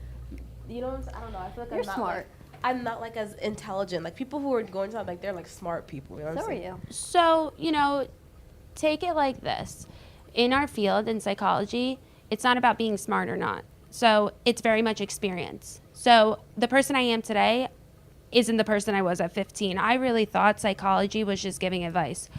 you know, I don't know. I feel like You're I'm not smart. Like, I'm not like as intelligent. Like people who are going to like they're like smart people. You know what I'm saying? you. So, you know, take it like this. In our field in psychology, it's not about being smart or not. So it's very much experience. So the person I am today isn't the person I was at 15. I really thought psychology was just giving advice.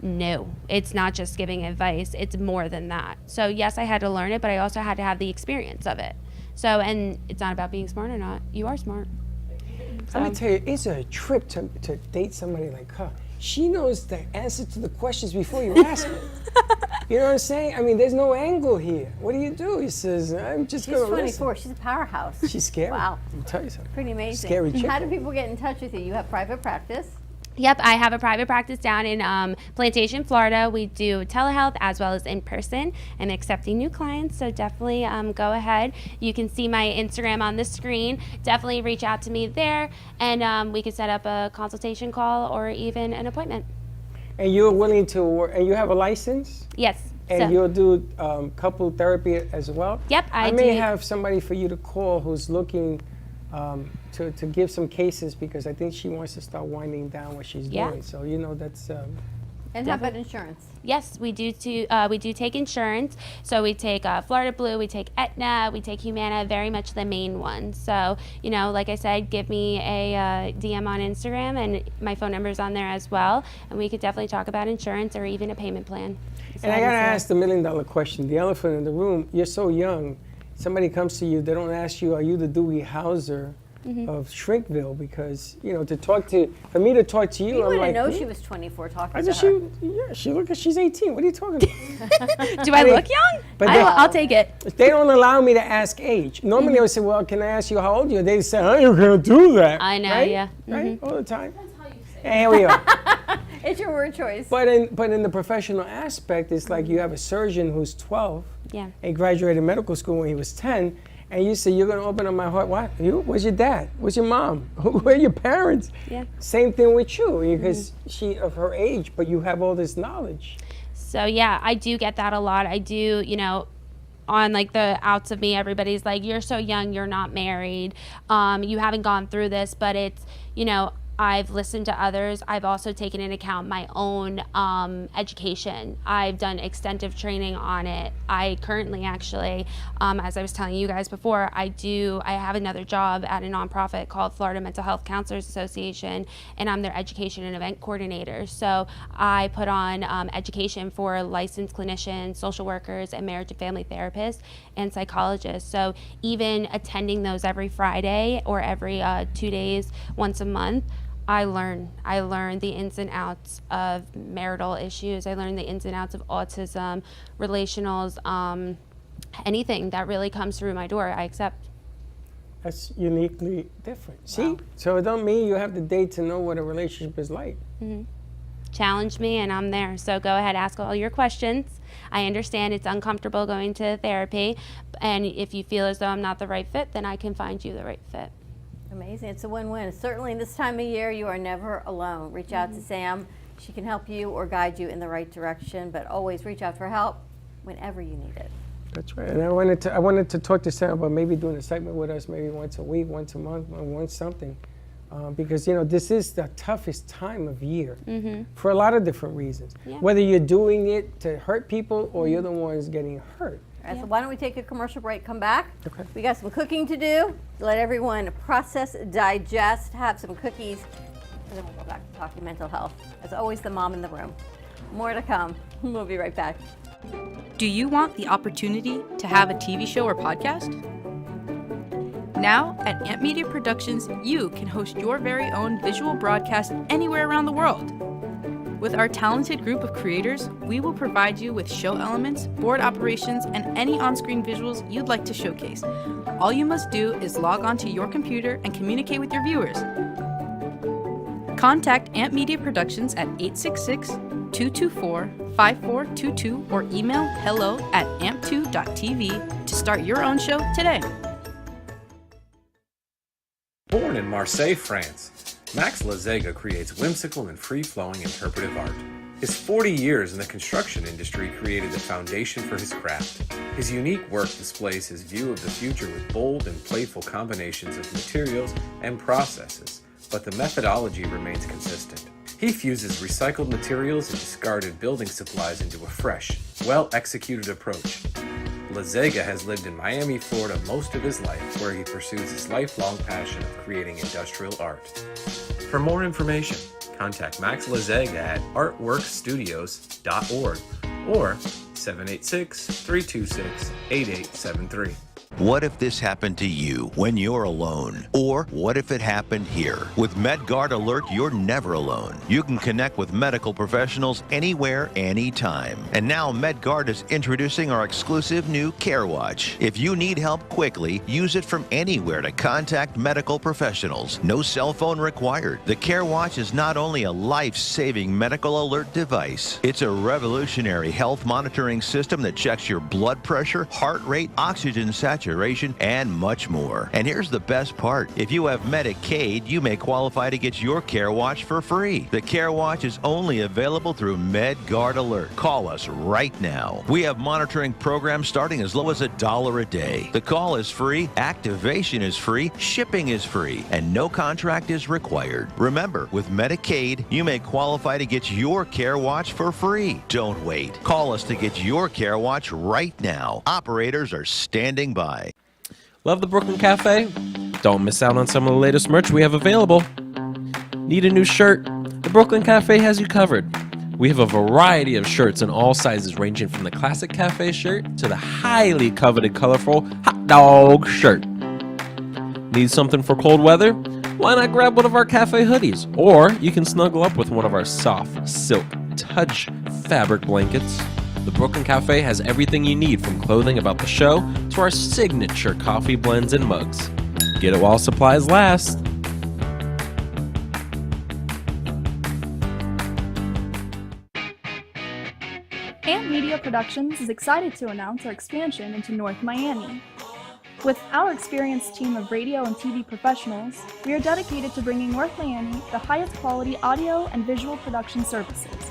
No, it's not just giving advice. It's more than that. So yes, I had to learn it, but I also had to have the experience of it. So, and it's not about being smart or not. You are smart. Let me tell you, it's a trip to date somebody like her. She knows the answer to the questions before you ask them. You know what I'm saying? I mean, there's no angle here. What do? He says, I'm just She's going to 24. listen. She's a powerhouse. She's scary. Wow. I'll tell you something. Pretty amazing. Scary chick. How do people get in touch with you? You have private practice. Yep, I have a private practice down in Plantation, Florida. We do telehealth as well as in person and accepting new clients. So definitely go ahead. You can see my Instagram on the screen. Definitely reach out to me there, and we can set up a consultation call or even an appointment. And you're willing to work, and you have a license? Yes. And so. you'll do couple therapy as well? Yep, I may do. have somebody for you to call who's looking to give some cases, because I think she wants to start winding down what she's doing. So, you know, that's... And how about insurance? Yes, we do take insurance. So we take Florida Blue, we take Aetna, we take Humana, very much the main ones. So, you know, like I said, give me a DM on Instagram, and my phone number is on there as well. And we could definitely talk about insurance or even a payment plan. And I got to ask the $1 million question, the elephant in the room. You're so young. Somebody comes to you, they don't ask you, are you the Doogie Howser of Shrinkville? Because, you know, for me to talk to you, You I'm wouldn't like, know she was 24 talking to her. she's 18. What are you talking about? Do I look young? But I'll take it. They don't allow me to ask age. Normally I would say, well, can I ask you how old you are? They say, I ain't gonna do that. I know, right? yeah. Right? All the time. And here we are. It's your word choice. But in the professional aspect, it's like you have a surgeon who's 12 and graduated medical school when he was 10, and you say, you're going to open up my heart. What? You? Where's your dad? Where's your mom? Where are your parents? Yeah. Same thing with you, because she of her age, but you have all this knowledge. So yeah, I do get that a lot. I do, you know, on like the outs of me, everybody's like, you're so young, you're not married, you haven't gone through this. But it's, you know, I've listened to others. I've also taken into account my own education. I've done extensive training on it. I currently actually, as I was telling you guys before, I have another job at a nonprofit called Florida Mental Health Counselors Association, and I'm their education and event coordinator. So I put on education for licensed clinicians, social workers, and marriage and family therapists and psychologists. So even attending those every Friday or every 2 days, once a month, I learn the ins and outs of marital issues. I learn the ins and outs of autism, relationals, anything that really comes through my door, I accept. That's uniquely different. See? So it don't mean you have to date to know what a relationship is like. Challenge me and I'm there. So go ahead, ask all your questions. I understand it's uncomfortable going to therapy, and if you feel as though I'm not the right fit, then I can find you the right fit. Amazing. It's a win-win. Certainly this time of year, you are never alone. Reach out to Sam. She can help you or guide you in the right direction, but always reach out for help whenever you need it. That's right. And I wanted to talk to Sam about maybe doing a segment with us maybe once a week, once a month, or once something. Because, you know, this is the toughest time of year for a lot of different reasons. Yeah. Whether you're doing it to hurt people or you're the ones getting hurt. All right, so why don't we take a commercial break, come back. Okay. We got some cooking to do. Let everyone process, digest, have some cookies, and then we'll go back to talking mental health. As always, the mom in the room. More to come. We'll be right back. Do you want the opportunity to have a TV show or podcast? Now, at Amp Media Productions, you can host your very own visual broadcast anywhere around the world. With our talented group of creators, we will provide you with show elements, board operations, and any on-screen visuals you'd like to showcase. All you must do is log onto your computer and communicate with your viewers. Contact Amp Media Productions at 866-224-5422 or email hello@amp2.tv to start your own show today. Born in Marseille, France, Max Lazega creates whimsical and free-flowing interpretive art. His 40 years in the construction industry created the foundation for his craft. His unique work displays his view of the future with bold and playful combinations of materials and processes, but the methodology remains consistent. He fuses recycled materials and discarded building supplies into a fresh, well-executed approach. Lazega has lived in Miami, Florida most of his life, where he pursues his lifelong passion of creating industrial art. For more information, contact Max Lazega at artworkstudios.org or 786-326-8873. What if this happened to you when you're alone? Or what if it happened here? With MedGuard Alert, you're never alone. You can connect with medical professionals anywhere, anytime. And now MedGuard is introducing our exclusive new CareWatch. If you need help quickly, use it from anywhere to contact medical professionals. No cell phone required. The CareWatch is not only a life-saving medical alert device, it's a revolutionary health monitoring system that checks your blood pressure, heart rate, oxygen saturation, and much more. And here's the best part. If you have Medicaid, you may qualify to get your CareWatch for free. The CareWatch is only available through MedGuard Alert. Call us right now. We have monitoring programs starting as low as $1 a day. The call is free, activation is free, shipping is free, and no contract is required. Remember, with Medicaid, you may qualify to get your CareWatch for free. Don't wait. Call us to get your CareWatch right now. Operators are standing by. Love the Brooklyn Cafe? Don't miss out on some of the latest merch we have available. Need a new shirt? The Brooklyn Cafe has you covered. We have a variety of shirts in all sizes, ranging from the classic cafe shirt to the highly coveted colorful hot dog shirt. Need something for cold weather? Why not grab one of our cafe hoodies? Or you can snuggle up with one of our soft silk touch fabric blankets. The Brooklyn Cafe has everything you need, from clothing about the show to our signature coffee blends and mugs. Get it while supplies last. Amp Media Productions is excited to announce our expansion into North Miami. With our experienced team of radio and TV professionals, we are dedicated to bringing North Miami the highest quality audio and visual production services.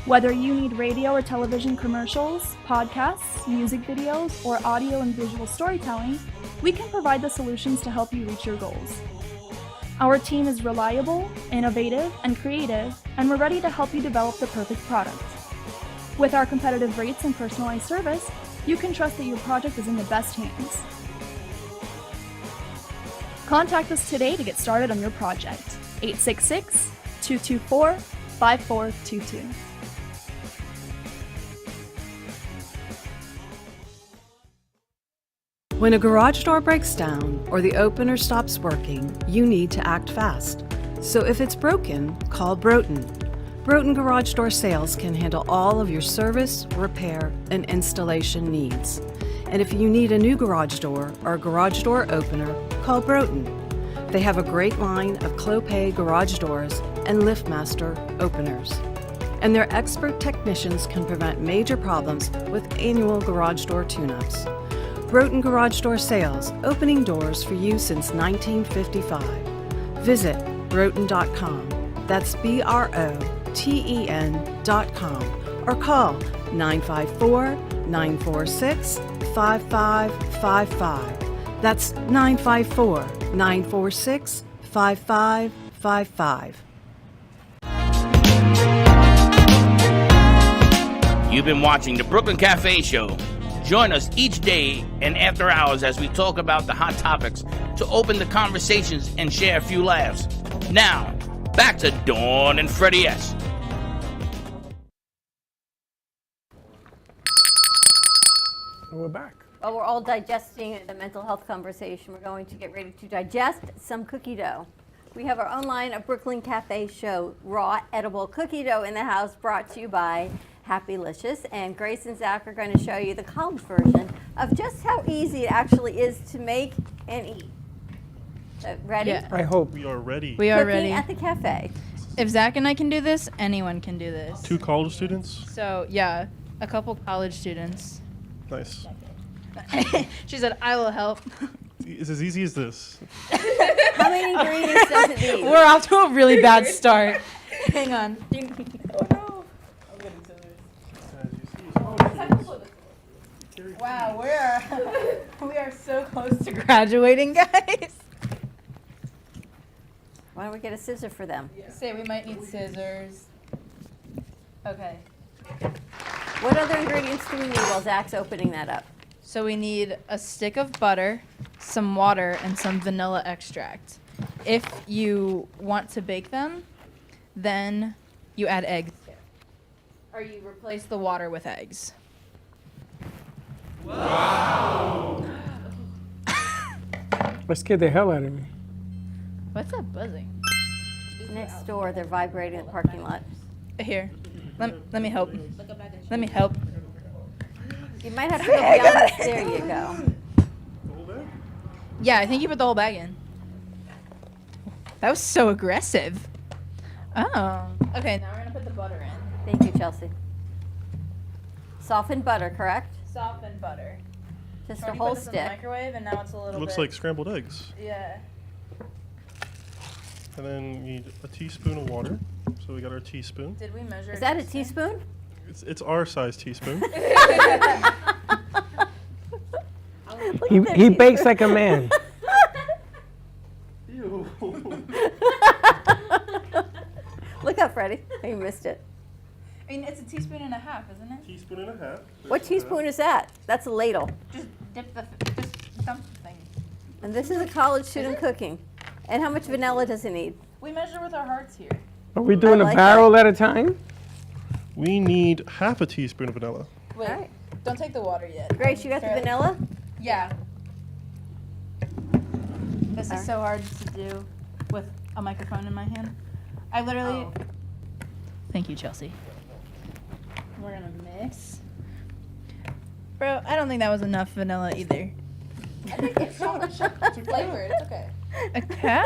Whether you need radio or television commercials, podcasts, music videos, or audio and visual storytelling, we can provide the solutions to help you reach your goals. Our team is reliable, innovative, and creative, and we're ready to help you develop the perfect product. With our competitive rates and personalized service, you can trust that your project is in the best hands. Contact us today to get started on your project. 866-224-5422. When a garage door breaks down or the opener stops working, you need to act fast. So if it's broken, call Broughton. Broughton Garage Door Sales can handle all of your service, repair, and installation needs. And if you need a new garage door or a garage door opener, call Broughton. They have a great line of Clopay garage doors and LiftMaster openers. And their expert technicians can prevent major problems with annual garage door tune-ups. Broughton Garage Door Sales, opening doors for you since 1955. Visit broughton.com. That's BROTEN.com. Or call 954-946-5555. That's 954-946-5555. You've been watching the Brooklyn Cafe Show. Join us each day and after hours as we talk about the hot topics to open the conversations and share a few laughs. Now, back to Dawn and Freddie S. We're back. While we're all digesting the mental health conversation, we're going to get ready to digest some cookie dough. We have our own line of Brooklyn Cafe Show raw edible cookie dough in the house, brought to you by Happylicious, and Grace and Zach are going to show you the college version of just how easy it actually is to make and eat. So, ready? Yeah. I hope. We are ready. We are Cooking ready. at the cafe. If Zach and I can do this, anyone can do this. 2 college students? So, yeah, a couple college students. Nice. She said, I will help. It's as easy as this. How many ingredients does it need? We're off to a really bad start. Hang on. Wow, we are so close to graduating, guys. Why don't we get a scissor for them? Say we might need scissors. Okay. What other ingredients do we need while Zach's opening that up? So we need a stick of butter, some water, and some vanilla extract. If you want to bake them, then you add eggs. Or you replace the water with eggs. That scared the hell out of me. What's that buzzing? Next door, they're vibrating in the parking lot. Here, let me help. Let me help. You might have to go beyond. There you go. Yeah, I think you put the whole bag in. That was so aggressive. Oh. Okay, now we're gonna put the butter in. Thank you, Chelsea. Softened butter, correct? Softened butter. Just Already a whole put this in the stick. microwave, and now it's a little Looks bit. like scrambled eggs. Yeah. And then you need a teaspoon of water. So we got our teaspoon. Did we measure? Is that a teaspoon? It's our size teaspoon. He bakes like a man. Look up, Freddie. You missed it. I mean, it's a teaspoon and a half, isn't it? Teaspoon and a half. What teaspoon is that? That's a ladle. Just dip just dump the thing. And this is a college student cooking. And how much vanilla does it need? We measure with our hearts here. Are we doing like a barrel at a time? We need half a teaspoon of vanilla. Wait, Alright. don't take the water yet. Grace, you got the vanilla? Yeah. This is so hard to do with a microphone in my hand. I literally. Thank you, Chelsea. We're gonna mix. Bro, I don't think that was enough vanilla either. I think it's so much flavored. It's okay. Okay.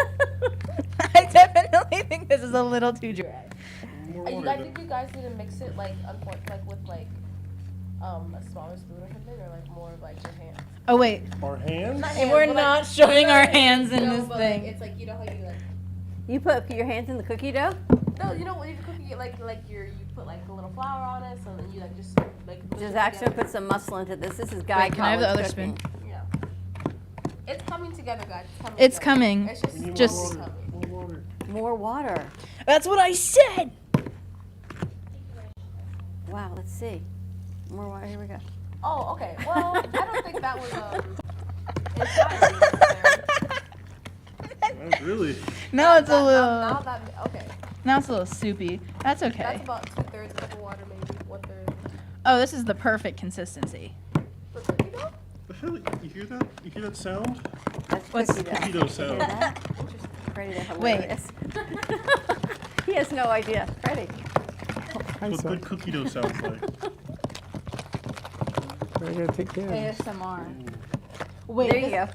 I definitely think this is a little too dry. Think you guys need to mix it like with like a smaller spoon or something, or like more of like your hand? Oh wait. Our hands? We're not showing our hands in No, this but, thing. Like, it's like you know how you like. You put your hands in the cookie dough? No, you know when you're cooking it like you put like a little flour on it, so then you like just like. Does actually put some muscle into this. This is guy Wait, can I have the college other cooking. spoon? Yeah. It's coming together, guys. It's coming. It's just. Just. More water. That's what I said. Wow, let's see. More water. Here we go. Oh, okay. Well, I don't think that was Really? Now it's a little. Now that okay. Now it's a little soupy. That's okay. That's about 2/3 cup of water, maybe 1/3. Oh, this is the perfect consistency. The hell? You hear that? You hear that sound? That's What's Cookie dough sound. Freddie, they're Wait. hilarious. He has no idea. Freddie. What good cookie dough sounds like. I gotta take care of this. ASMR. There you go.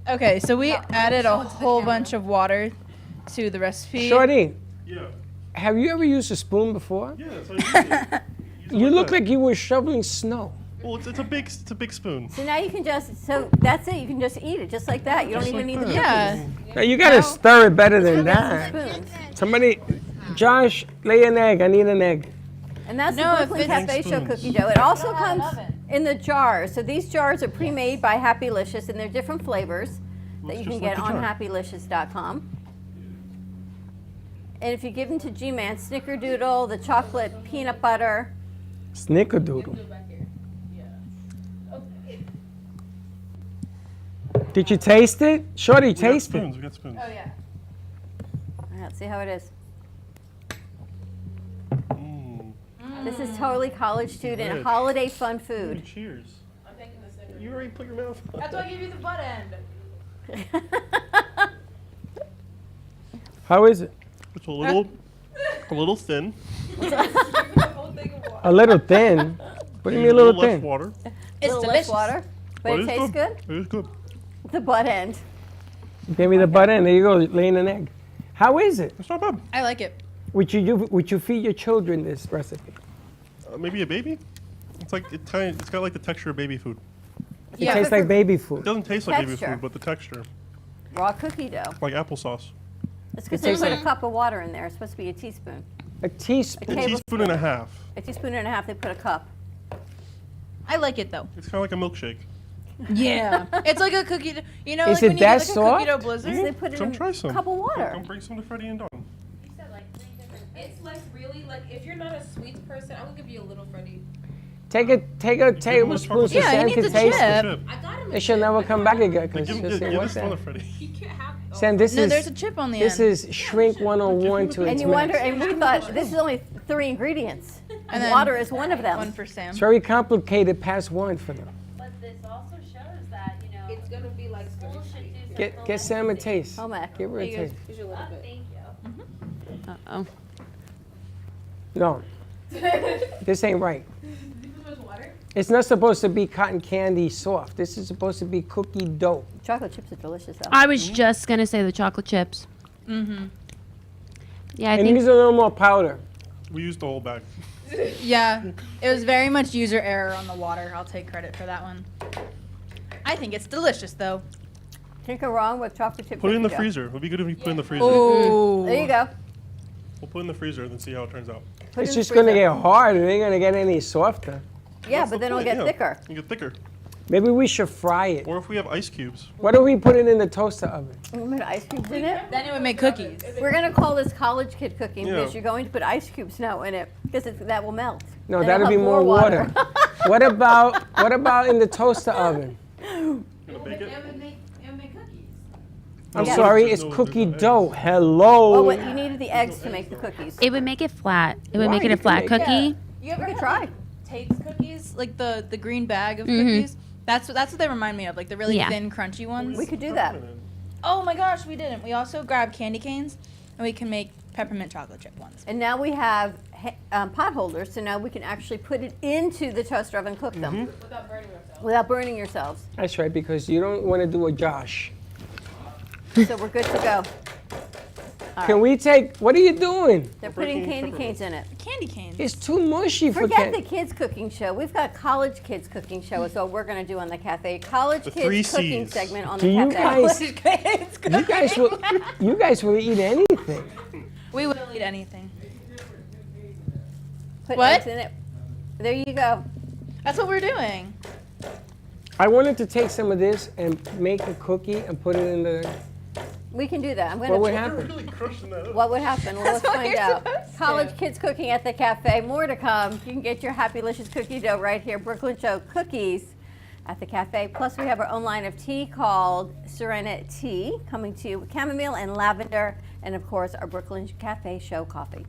Okay, so we added a whole bunch of water to the recipe. Shorty, Yeah. have you ever used a spoon before? Yeah, that's how you use it. You look like you were shoveling snow. Well, it's a big spoon. So now you can just, so that's it. You can just eat it just like that. You don't even need the cookies. Yeah. Now, you gotta stir it better than that. Spoons. Somebody, Josh, lay an egg. I need an egg. And that's No, the if Brooklyn it's- Cafe Show Spoons. cookie dough. It also comes in the jars. So these jars are pre-made by Happylicious, and they're different flavors that you just can like get the on jar. happylicious.com. And if you give them to G-Man, Snickerdoodle, the chocolate peanut butter. Snickerdoodle. Did you taste it? Shorty, We got taste it. spoons. We got spoons. Oh, yeah. All right, let's see how it is. This is totally college student, Good. holiday fun food. Cheers. You already put your mouth on. That's why I gave you the butt end. How is it? It's a little thin. A little thin. What do you mean a little less thin? water. It's less delicious. water, but it is tastes good. It is good. The butt end. Give me the butt end. There you go, laying an egg. How is it? It's not bad. I like it. Would you feed your children this recipe? Maybe a baby. It's like it's got like the texture of baby food. It tastes like baby food. It doesn't taste like baby Texture. food, but the texture, Raw cookie dough. like applesauce. It's because It they tastes put a like- cup of water in there. It's supposed to be a teaspoon. A teaspoon. A teaspoon and a half. A teaspoon and a half, they put a cup. I like it though. It's kind of like a milkshake. Yeah, it's like a cookie. You know, Is like it when you that get like a cookie dough soft? blizzard. They put it Come in try some. a cup of water. Come bring some to Freddie and Dawn. It's like really like if you're not a sweets person, I will give you a little Freddie. Take a tablespoon so Yeah, he Sam needs can a taste chip. it. I got him. It should never come back again because Give she'll say, what's this one to that? Freddie. He can't have. Sam, this No, is there's a chip on the this end. is shrink 101 to its And you max. wonder, and we thought this is only 3 ingredients, and then water is one of them. One for Sam. It's very complicated past one for them. But this also shows that, you know, It's gonna be like school should do Get Sam a taste. Oh, Mac. Give her a taste. Here's your little bit. Thank you. Uh-oh. No, this ain't right. It's not supposed to be cotton candy soft. This is supposed to be cookie dough. Chocolate chips are delicious, though. I was just gonna say the chocolate chips. Mm-hmm. Yeah, I And think use a little more powder. We used the whole bag. Yeah, it was very much user error on the water. I'll take credit for that one. I think it's delicious though. Can't go wrong with chocolate chip. Put it in the cookie dough. freezer. It would be good if you put it in the freezer. Oh, There you go. We'll put it in the freezer and then see how it turns out. Put it It's in the just gonna freezer. get hard. It ain't gonna get any softer. Yeah, That's but the then it'll point, get yeah. thicker. You get thicker. Maybe we should fry it. Or if we have ice cubes. What if we put it in the toaster oven? We'll put ice cubes in it. then it would make cookies. We're gonna call this college kid cooking Yeah. because you're going to put ice cubes now in it because that will melt. No, And that'll it'll be have more water. what about in the toaster oven? Gonna bake it? It would make cookies. I'm Yeah. sorry, There's it's no- cookie there's no dough. eggs. Hello. Well, what, you needed the eggs to make the cookies. it would make it flat. It would Why? make it You a can flat make- cookie. You ever could had, try. like, Tate's cookies, like the green bag of Mhm. cookies? That's what they remind me of, like the really Yeah. thin, crunchy ones. We could do that. Oh my gosh, we didn't. We also grabbed candy canes, and we can make peppermint chocolate chip ones. And now we have pot holders, so now we can actually put it into the toaster oven and cook them without burning yourselves. That's right, because you don't want to do a Josh. So we're good to go. All Can right. we take? What are you doing? They're putting candy canes in it. Candy canes. It's too mushy for Forget the candy. kids cooking show. We've got college kids cooking show is what we're going to do on the cafe. College The kids 3 cooking Cs. segment on Do the you cafe. guys? You guys will eat anything. We will eat anything. Put What? eggs in it. There you go. That's what we're doing. I wanted to take some of this and make a cookie and put it in the. We can do that. I'm going What to. would You're happen? really crushing that up. What would happen? Well, let's what find you're out. supposed to. College kids cooking at the cafe. More to come. You can get your Happylicious cookie dough right here. Brooklyn Show cookies at the cafe. Plus, we have our own line of tea called Serenity, coming to you with chamomile and lavender, and of course, our Brooklyn Cafe Show coffee.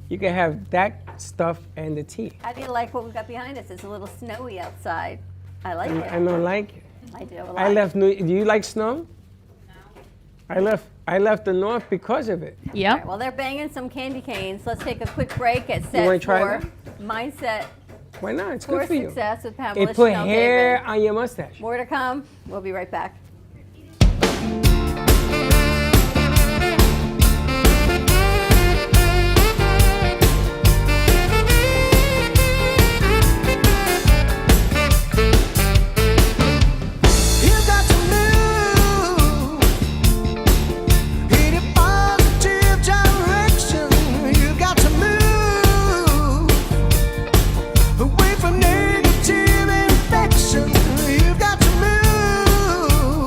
You can have that stuff and the tea. How do you like what we've got behind us? It's a little snowy outside. I like I it. don't like it. I do. a I lot. left. Do you like snow? No. I left the north because of it. All Yep. right, well, they're banging some candy canes. Let's take a quick break at You set wanna try for that? Mindset Why not? It's for good for you. Success with Pamela It put Chanel hair David. on your mustache. More to come. We'll be right back. You got to move in a positive direction. You got to move away from negative infection. You got to move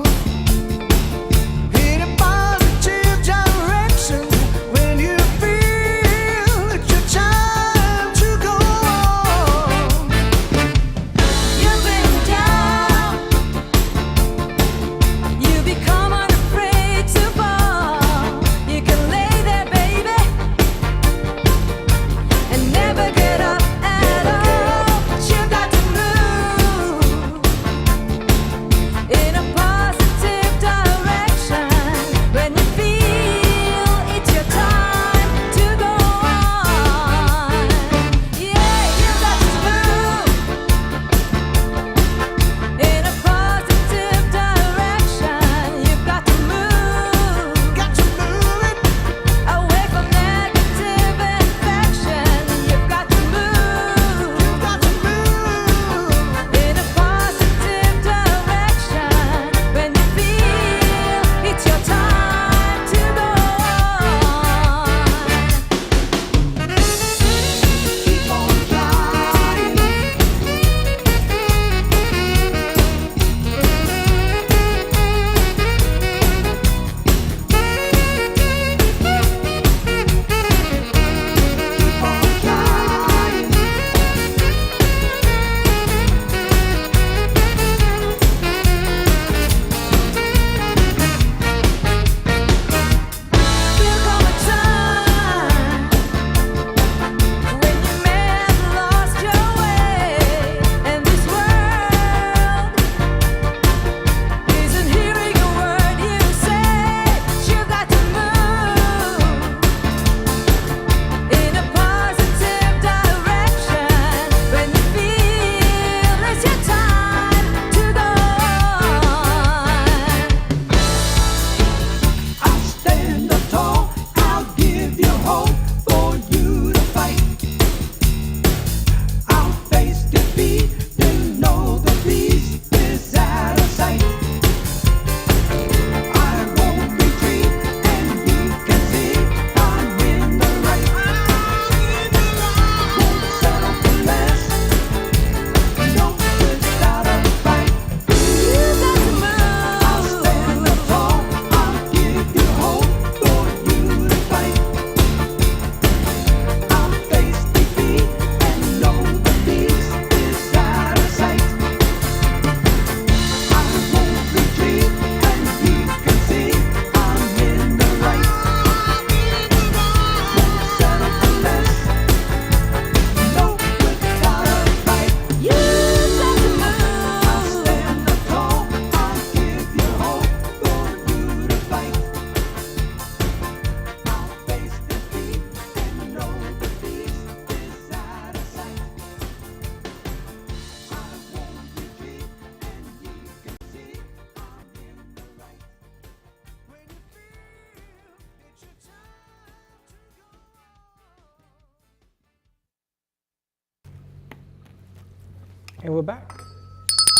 And we're back.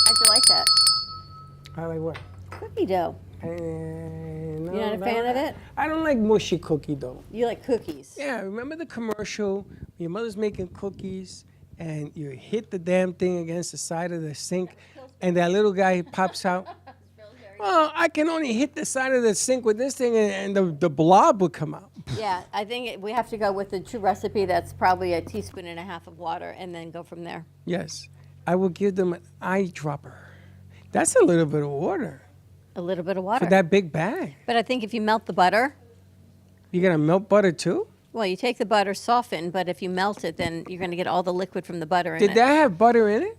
How'd you like that? I like what? Cookie dough. And You're not a fan of it? I don't like mushy cookie dough. You like cookies? Yeah, remember the commercial? Your mother's making cookies, and you hit the damn thing against the side of the sink, and that little guy pops out. Oh, I can only hit the side of the sink with this thing, and the blob would come out. Yeah, I think we have to go with the true recipe. That's probably a teaspoon and a half of water, and then go from there. Yes, I will give them an eyedropper. That's a little bit of water. A little bit of water. For that big bag. But I think if you melt the butter, You gonna melt butter too? well, you take the butter softened, but if you melt it, then you're going to get all the liquid from the butter in Did it. that have butter in it?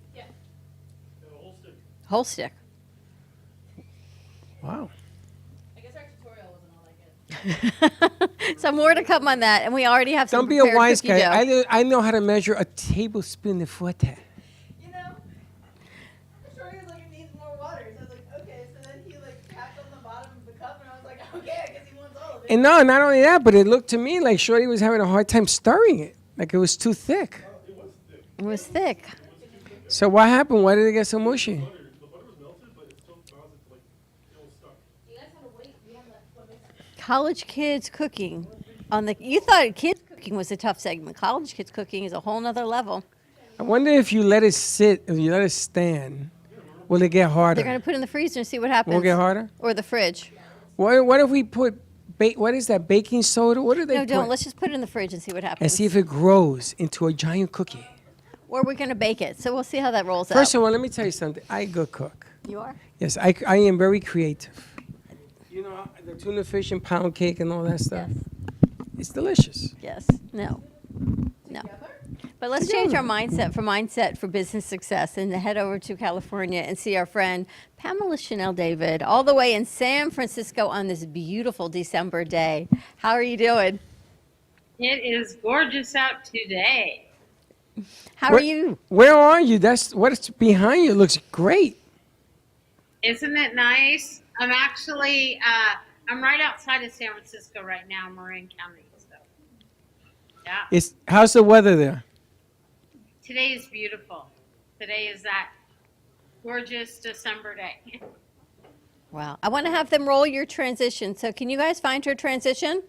Whole stick. Wow. So more to come on that, and we already have some Don't be a prepared wise cookie guy. dough. I know how to measure a tablespoon of water. And no, not only that, but it looked to me like Shorty was having a hard time stirring it. Like it was too thick. It was thick. So what happened? Why did it get so mushy? College kids cooking. You thought kids cooking was a tough segment. College kids cooking is a whole nother level. I wonder if you let it sit, if you let it stand, will it get harder? They're going to put it in the freezer and see what happens. Will it get harder? Or the fridge. What if we put, what is that, baking soda? What do they No, put? don't. Let's just put it in the fridge and see what happens. And see if it grows into a giant cookie. Or we're going to bake it. So we'll see how that rolls First out. of all, let me tell you something. I good cook. You are? Yes, I am very creative. You know, the tuna fish and pound cake and all that stuff. It's delicious. Yes. No. No. But let's change our mindset for business success and head over to California and see our friend Pamela Chanel David all the way in San Francisco on this beautiful December day. How are you doing? It is gorgeous out today. How are you? Where are you? That's what's behind you. Looks great. Isn't it nice? I'm actually, I'm right outside of San Francisco right now, Marin County. So, yeah. How's the weather there? Today is beautiful. Today is that gorgeous December day. Wow. I want to have them roll your transition. So can you guys find her transition?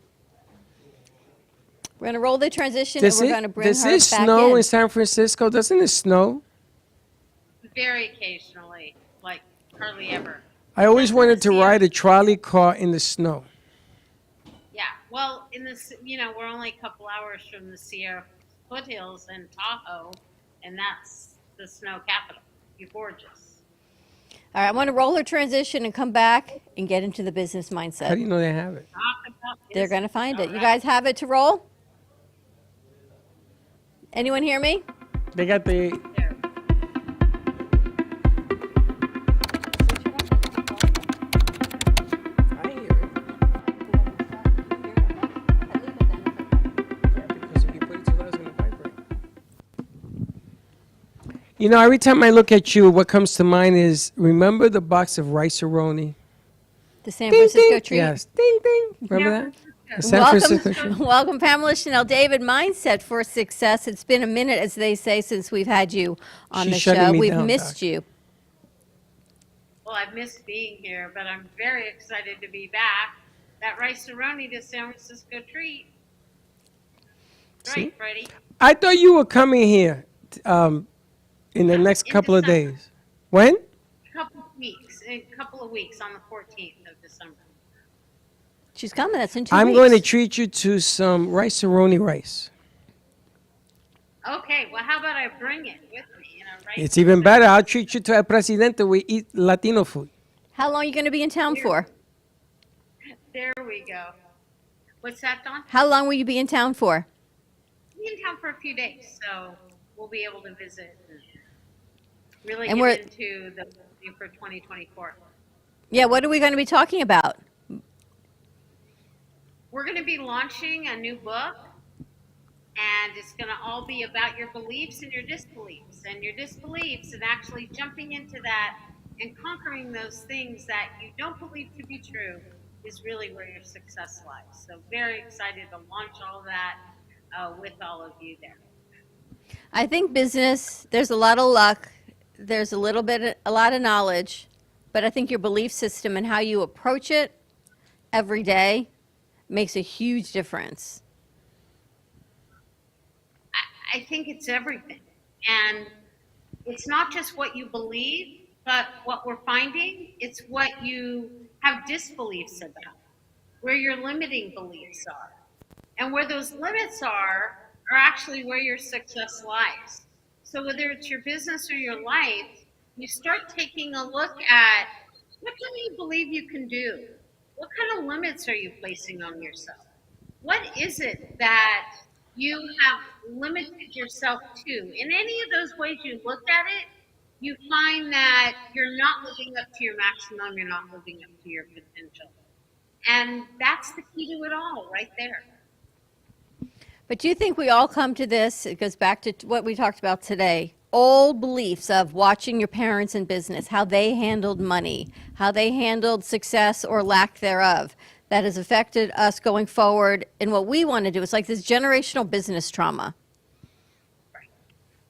We're going to roll the transition and we're going to bring her does back it snow in. in San Francisco? Doesn't it snow? Very occasionally, like hardly ever. I always wanted to ride a trolley car in the snow. Yeah, well, we're only a couple hours from the Sierra foothills and Tahoe, and that's the snow capital. You're gorgeous. All right, I want to roll her transition and come back and get into the business mindset. How do you know they have it? They're going to find it. You guys have it to roll? Anyone hear me? They got the. You know, every time I look at you, what comes to mind is, remember the box of Rice-A-Roni? The San Francisco treat. Yes, ding, ding. Remember that? The San Francisco treat. Welcome, Pamela Chanel David. Mindset for success. It's been a minute, as they say, since we've had you on She's the shutting show. me We've down, missed Doc. you. Well, I've missed being here, but I'm very excited to be back. That Rice-A-Roni to San Francisco treat. See? Great, Freddie. I thought you were coming here in the next couple of days. When? A couple of weeks on the 14th of December. She's coming. That's in 2 I'm weeks. going to treat you to some Rice-A-Roni rice. Okay, well, how about I bring it with me? Right? It's even better. I'll treat you to El Presidente. We eat Latino food. How long are you going to be in town for? There we go. What's that, Dawn? How long will you be in town for? We'll be in town for a few days, so we'll be able to visit and really And get we're- into the for 2024. Yeah, what are we going to be talking about? We're going to be launching a new book, and it's going to all be about your beliefs and your disbeliefs, and actually jumping into that and conquering those things that you don't believe to be true is really where your success lies. So very excited to launch all that with all of you there. I think business, there's a lot of luck. there's a lot of knowledge, but I think your belief system and how you approach it every day makes a huge difference. I think it's everything. And it's not just what you believe, but what we're finding, it's what you have disbeliefs about, where your limiting beliefs are. And where those limits are actually where your success lies. So whether it's your business or your life, you start taking a look at what do you believe you can do? What kind of limits are you placing on yourself? What is it that you have limited yourself to? In any of those ways you look at it, you find that you're not living up to your maximum, you're not living up to your potential. And that's the key to it all, right there. But do you think we all come to this? It goes back to what we talked about today. Old beliefs of watching your parents in business, how they handled money, how they handled success or lack thereof, that has affected us going forward in what we want to do. It's like this generational business trauma.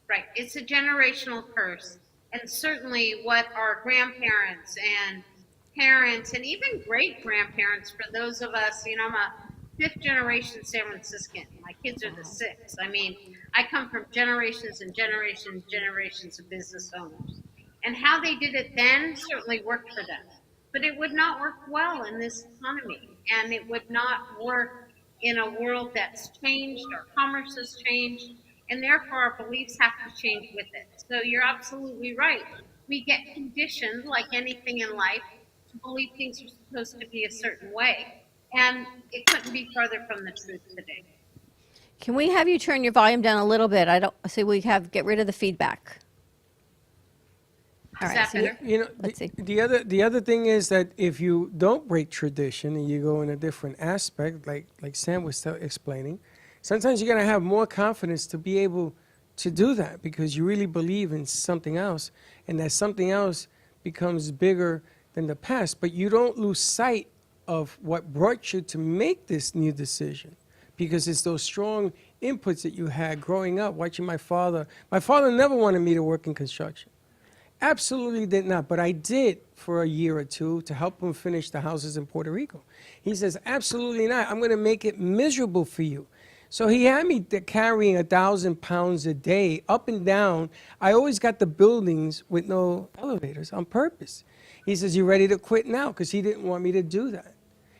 Right. It's a generational curse. And certainly what our grandparents and parents and even great grandparents, for those of us, I'm a fifth generation San Franciscan. My kids are the sixth. I mean, I come from generations and generations of business owners. And how they did it then certainly worked for them. But it would not work well in this economy. And it would not work in a world that's changed. Our commerce has changed. And therefore, our beliefs have to change with it. So you're absolutely right. We get conditioned, like anything in life, to believe things are supposed to be a certain way. And it couldn't be farther from the truth today. Can we have you turn your volume down a little bit? I don't see get rid of the feedback. All right. So let's see. The other thing is that if you don't break tradition and you go in a different aspect, like Sam was explaining, sometimes you're going to have more confidence to be able to do that because you really believe in something else, and that something else becomes bigger than the past. But you don't lose sight of what brought you to make this new decision, because it's those strong inputs that you had growing up, watching my father. My father never wanted me to work in construction. Absolutely did not, but I did for a year or two to help him finish the houses in Puerto Rico. He says, absolutely not. I'm going to make it miserable for you. So he had me carrying 1,000 pounds a day up and down. I always got the buildings with no elevators on purpose. He says, you ready to quit now? Because he didn't want me to do that.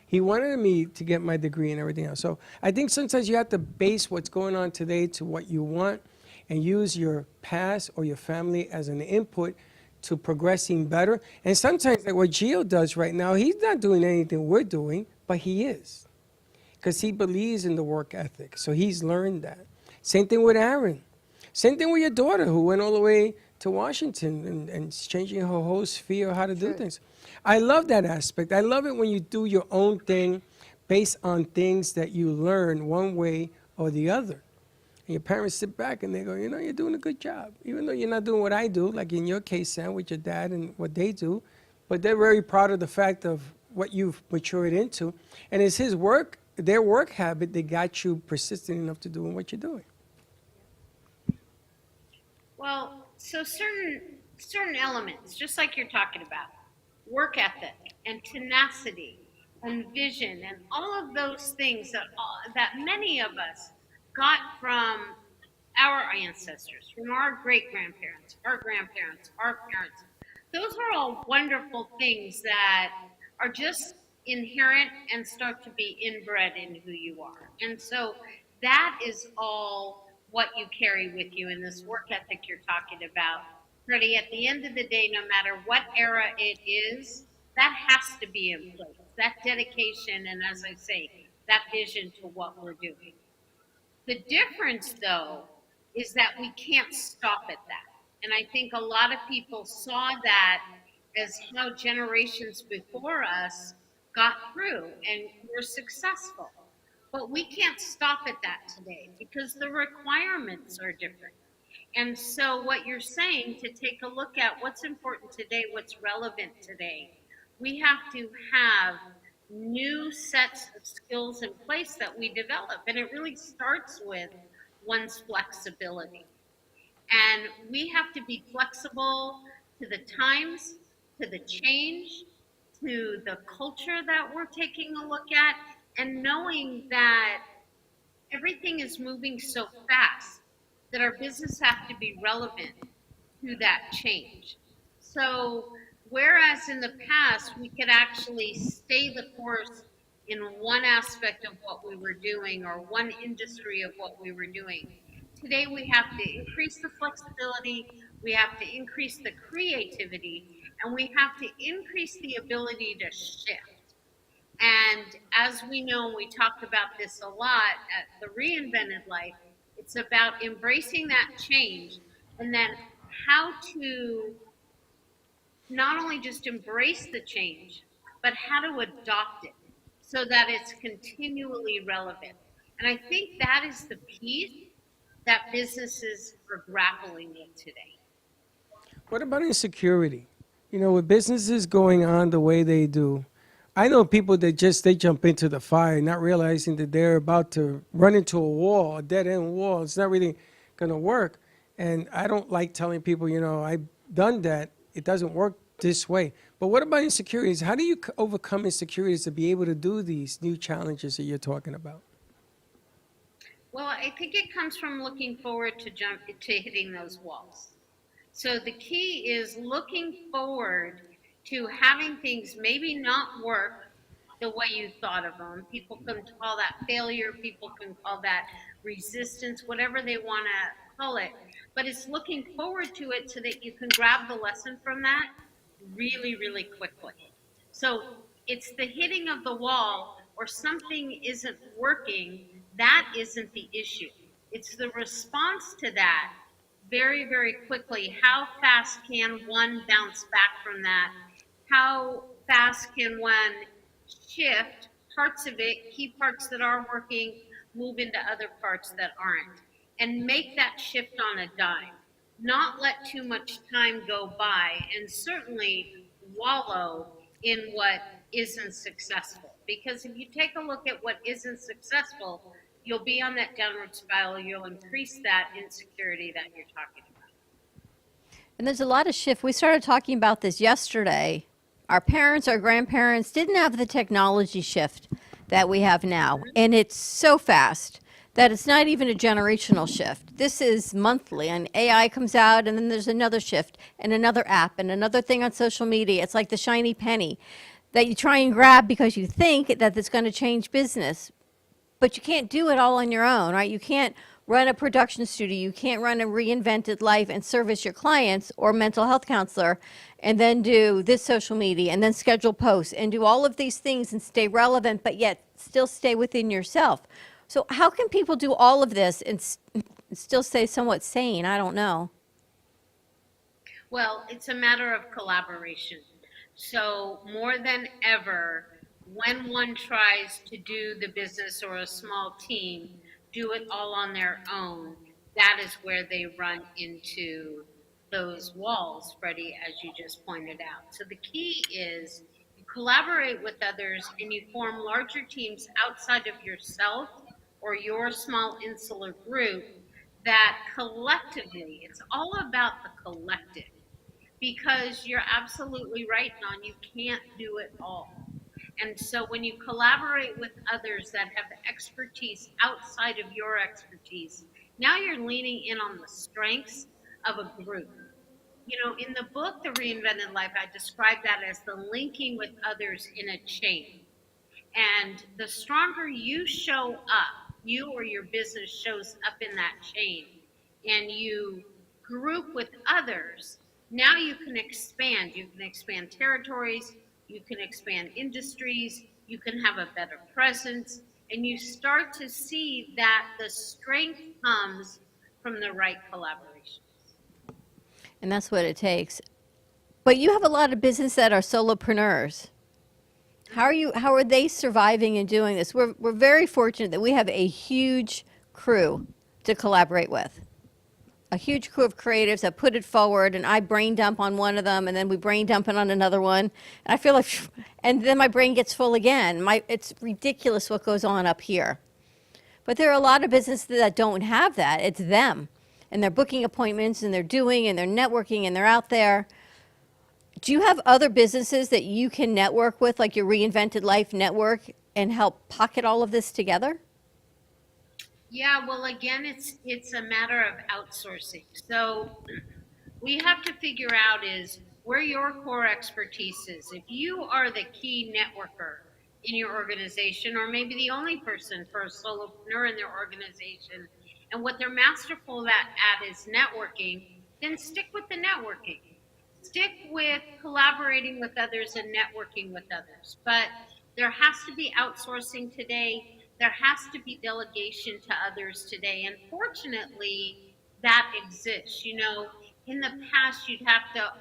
He wanted me to get my degree and everything else. So I think sometimes you have to base what's going on today to what you want and use your past or your family as an input to progressing better. And sometimes, like what Gio does right now, he's not doing anything we're doing, but he is. Because he believes in the work ethic. So he's learned that. Same thing with Aaron. Same thing with your daughter, who went all the way to Washington and changing her whole sphere of how to do things. I love that aspect. I love it when you do your own thing based on things that you learn one way or the other. And your parents sit back and they go, you're doing a good job. Even though you're not doing what I do, like in your case, Sam, with your dad and what they do. But they're very proud of the fact of what you've matured into. And it's their work habit that got you persistent enough to doing what you're doing. Well, so certain elements, just like you're talking about, work ethic and tenacity and vision and all of those things that many of us got from our ancestors, from our great-grandparents, our grandparents, our parents. Those are all wonderful things that are just inherent and start to be inbred in who you are. And so that is all what you carry with you in this work ethic you're talking about. Freddie, at the end of the day, no matter what era it is, that has to be in place. That dedication and, as I say, that vision to what we're doing. The difference, though, is that we can't stop at that. And I think a lot of people saw that as how generations before us got through and were successful. But we can't stop at that today because the requirements are different. And so what you're saying, to take a look at what's important today, what's relevant today, we have to have new sets of skills in place that we develop. And it really starts with one's flexibility. And we have to be flexible to the times, to the change, to the culture that we're taking a look at, and knowing that everything is moving so fast that our business have to be relevant to that change. So whereas in the past we could actually stay the course in one aspect of what we were doing or one industry of what we were doing, today we have to increase the flexibility, we have to increase the creativity, and we have to increase the ability to shift. And as we know, and we talked about this a lot at the Reinvented Life, it's about embracing that change and then how to not only just embrace the change, but how to adopt it so that it's continually relevant. And I think that is the piece that businesses are grappling with today. What about insecurity? You know, with businesses going on the way they do, I know people that they jump into the fire, not realizing that they're about to run into a wall, a dead-end wall. It's not really going to work. And I don't like telling people, you know, I've done that. It doesn't work this way. But what about insecurities? How do you overcome insecurities to be able to do these new challenges that you're talking about? Well, I think it comes from looking forward to hitting those walls. So the key is looking forward to having things maybe not work the way you thought of them. People can call that failure, people can call that resistance, whatever they want to call it. But it's looking forward to it so that you can grab the lesson from that really, really quickly. So it's the hitting of the wall or something isn't working, that isn't the issue. It's the response to that very, very quickly. How fast can one bounce back from that? How fast can one shift parts of it, key parts that are working, move into other parts that aren't, and make that shift on a dime. Not let too much time go by, and certainly wallow in what isn't successful. Because if you take a look at what isn't successful, you'll be on that downward spiral. You'll increase that insecurity that you're talking about. And there's a lot of shift. We started talking about this yesterday. Our parents, our grandparents didn't have the technology shift that we have now. And it's so fast that it's not even a generational shift. This is monthly, and AI comes out, and then there's another shift, and another app, and another thing on social media. It's like the shiny penny that you try and grab because you think that it's going to change business. But you can't do it all on your own, right? You can't run a production studio. You can't run a Reinvented Life and service your clients or mental health counselor and then do this social media and then schedule posts and do all of these things and stay relevant, but yet still stay within yourself. So how can people do all of this and still stay somewhat sane? I don't know. Well, it's a matter of collaboration. So more than ever, when one tries to do the business or a small team, do it all on their own, that is where they run into those walls, Freddie, as you just pointed out. So the key is you collaborate with others and you form larger teams outside of yourself or your small insular group that collectively, it's all about the collective. Because you're absolutely right, Don, you can't do it all. And so when you collaborate with others that have the expertise outside of your expertise, now you're leaning in on the strengths of a group. You know, in the book, The Reinvented Life, I describe that as the linking with others in a chain. And the stronger you show up, you or your business shows up in that chain, and you group with others, now you can expand. You can expand territories, you can expand industries, you can have a better presence, and you start to see that the strength comes from the right collaborations. And that's what it takes. But you have a lot of business that are solopreneurs. How are they surviving and doing this? We're very fortunate that we have a huge crew to collaborate with. A huge crew of creatives that put it forward, and I brain dump on one of them, and then we brain dump it on another one. And I feel like, and then my brain gets full again. It's ridiculous what goes on up here. But there are a lot of businesses that don't have that. It's them. and they're booking appointments and they're doing and they're networking and they're out there. Do you have other businesses that you can network with, like your Reinvented Life network, and help pocket all of this together? Yeah, well, again, it's a matter of outsourcing. So we have to figure out is where your core expertise is. If you are the key networker in your organization, or maybe the only person for a solopreneur in their organization, and what they're masterful at is networking, then stick with the networking. Stick with collaborating with others and networking with others. But there has to be outsourcing today. There has to be delegation to others today. And fortunately, that exists. You know, in the past, you'd have to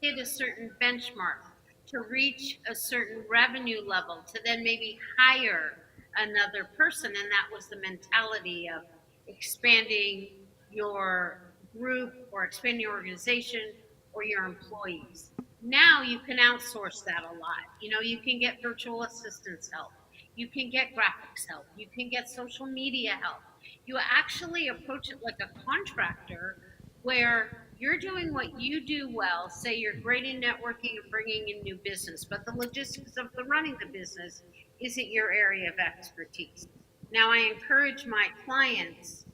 hit a certain benchmark to reach a certain revenue level to then maybe hire another person. And that was the mentality of expanding your group or expanding your organization or your employees. Now you can outsource that a lot. You know, you can get virtual assistants help. You can get graphics help. You can get social media help. You actually approach it like a contractor where you're doing what you do well. Say you're great in networking and bringing in new business, but the logistics of the running the business isn't your area of expertise. Now I encourage my clients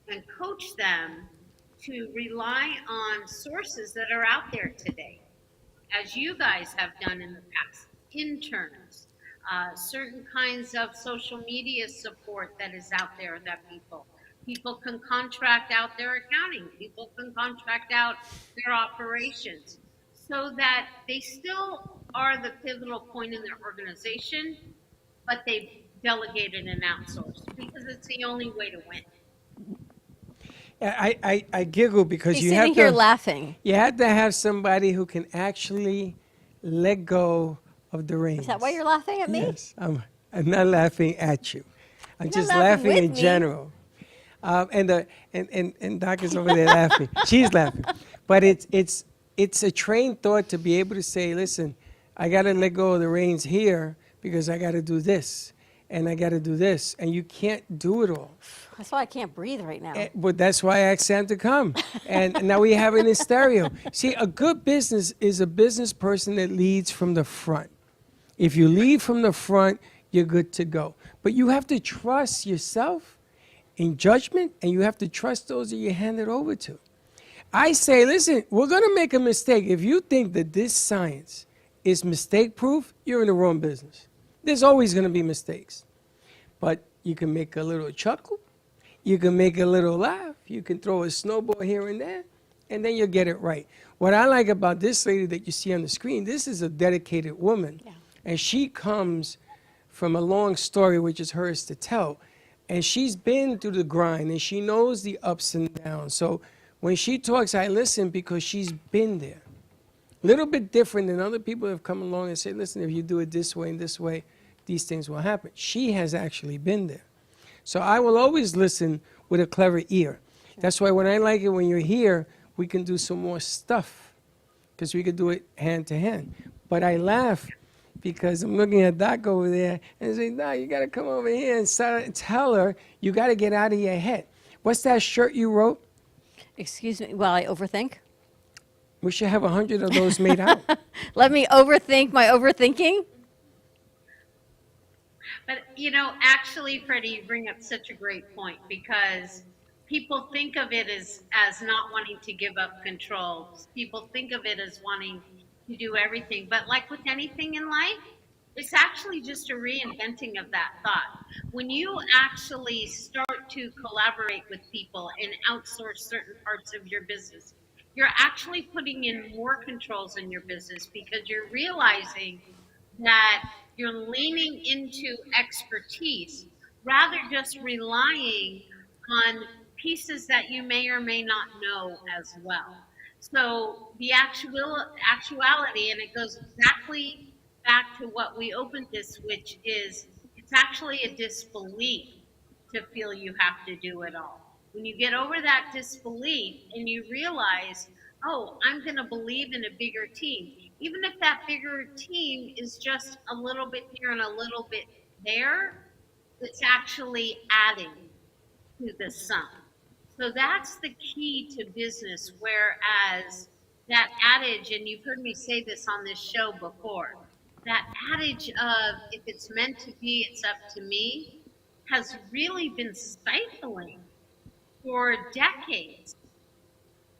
and coach them to rely on sources that are out there today, as you guys have done in the past, interns, certain kinds of social media support that is out there that people can contract out their accounting, people can contract out their operations, so that they still are the pivotal point in their organization, but they've delegated and outsourced because it's the only way to win. I giggle because He's you sitting have here to laughing. You have to have somebody who can actually let go of the reins. Is that why you're laughing at me? Yes, I'm not laughing at you. I'm You're just not laughing laughing with in me. general. And Doc is over there laughing. She's laughing, but it's a trained thought to be able to say, listen, I got to let go of the reins here because I got to do this and I got to do this, and you can't do it all. That's why I can't breathe right now. But that's why I asked Sam to come. And now we have it in stereo. See, a good business is a business person that leads from the front. If you lead from the front, you're good to go. But you have to trust yourself in judgment, and you have to trust those that you hand it over to. I say, listen, we're going to make a mistake. If you think that this science is mistake-proof, you're in the wrong business. There's always going to be mistakes. But you can make a little chuckle. You can make a little laugh. You can throw a snowball here and there, and then you'll get it right. What I like about this lady that you see on the screen, this is a dedicated woman. Yeah. And she comes from a long story, which is hers to tell. And she's been through the grind, and she knows the ups and downs. So when she talks, I listen because she's been there. A little bit different than other people have come along and say, listen, if you do it this way and this way, these things will happen. She has actually been there. So I will always listen with a clever ear. Sure. That's why when I like it when you're here, we can do some more stuff because we could do it hand to hand. But I laugh because I'm looking at Doc over there and I say, Doc, you got to come over here and tell her you got to get out of your head. What's that shirt you wrote? Excuse me, while I overthink? We should have 100 of those made out. Let me overthink my overthinking. But, you know, actually, Freddie, you bring up such a great point because people think of it as not wanting to give up control. People think of it as wanting to do everything. But like with anything in life, it's actually just a reinventing of that thought. When you actually start to collaborate with people and outsource certain parts of your business, you're actually putting in more controls in your business because you're realizing that you're leaning into expertise rather just relying on pieces that you may or may not know as well. So the actuality, and it goes exactly back to what we opened this, which is it's actually a disbelief to feel you have to do it all. When you get over that disbelief and you realize, oh, I'm going to believe in a bigger team, even if that bigger team is just a little bit here and a little bit there, it's actually adding to the sum. So that's the key to business. Whereas that adage, and you've heard me say this on this show before, that adage of if it's meant to be, it's up to me, has really been stifling for decades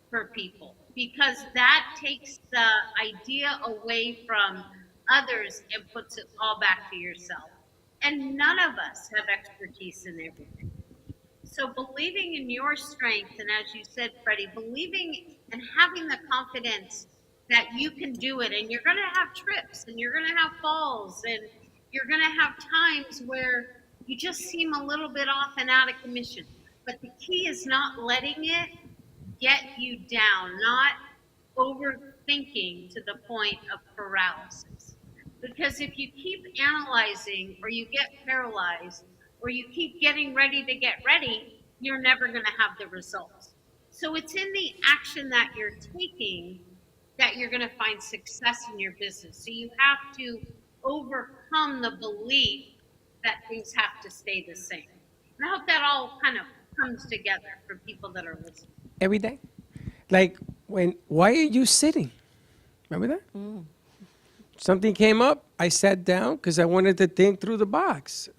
for people, because that takes the idea away from others and puts it all back to yourself. And none of us have expertise in everything. So believing in your strength, and as you said, Freddie, believing and having the confidence that you can do it, and you're going to have trips, and you're going to have falls, and you're going to have times where you just seem a little bit off and out of commission. But the key is not letting it get you down, not overthinking to the point of paralysis. Because if you keep analyzing, or you get paralyzed, or you keep getting ready to get ready, you're never going to have the results. So it's in the action that you're taking that you're going to find success in your business. So you have to overcome the belief that things have to stay the same. And I hope that all kind of comes together for people that are listening. Every day. Like, why are you sitting? Remember that? Something came up, I sat down because I wanted to think through the box.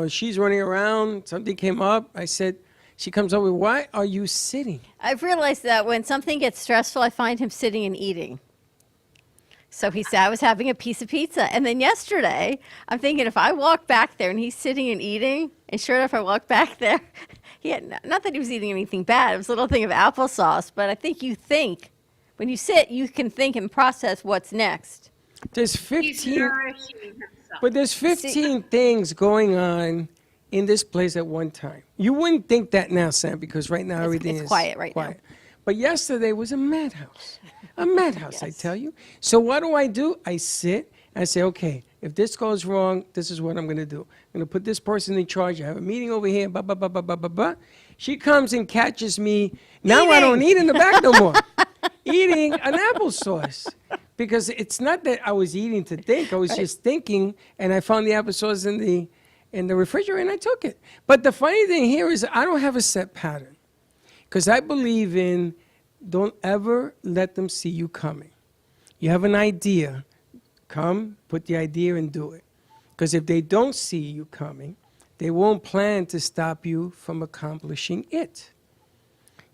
She's running around, something came up, I said, she comes over, why are you sitting? I've realized that when something gets stressful, I find him sitting and eating. So he said, I was having a piece of pizza. And then yesterday, I'm thinking if I walk back there and he's sitting and eating, and sure enough, I walk back there, he had, not that he was eating anything bad, it was a little thing of applesauce, but I think when you sit, you can think and process what's next. There's He's 15, nourishing himself. but there's 15 things going on in this place at one time. You wouldn't think that now, Sam, because right now everything it's is quiet right now. But yesterday was a madhouse. A madhouse, I tell you. So what do? I sit and I say, okay, if this goes wrong, this is what I'm going to do. I'm going to put this person in charge. I have a meeting over here, blah, blah, blah, blah, blah, blah, blah. She comes and catches me. Now I don't eat in the back no more. Eating an applesauce. Because it's not that I was eating to think. I was just thinking, and I found the applesauce in the refrigerator, and I took it. But the funny thing here is I don't have a set pattern. Because I believe in don't ever let them see you coming. You have an idea, come, put the idea and do it. Because if they don't see you coming, they won't plan to stop you from accomplishing it.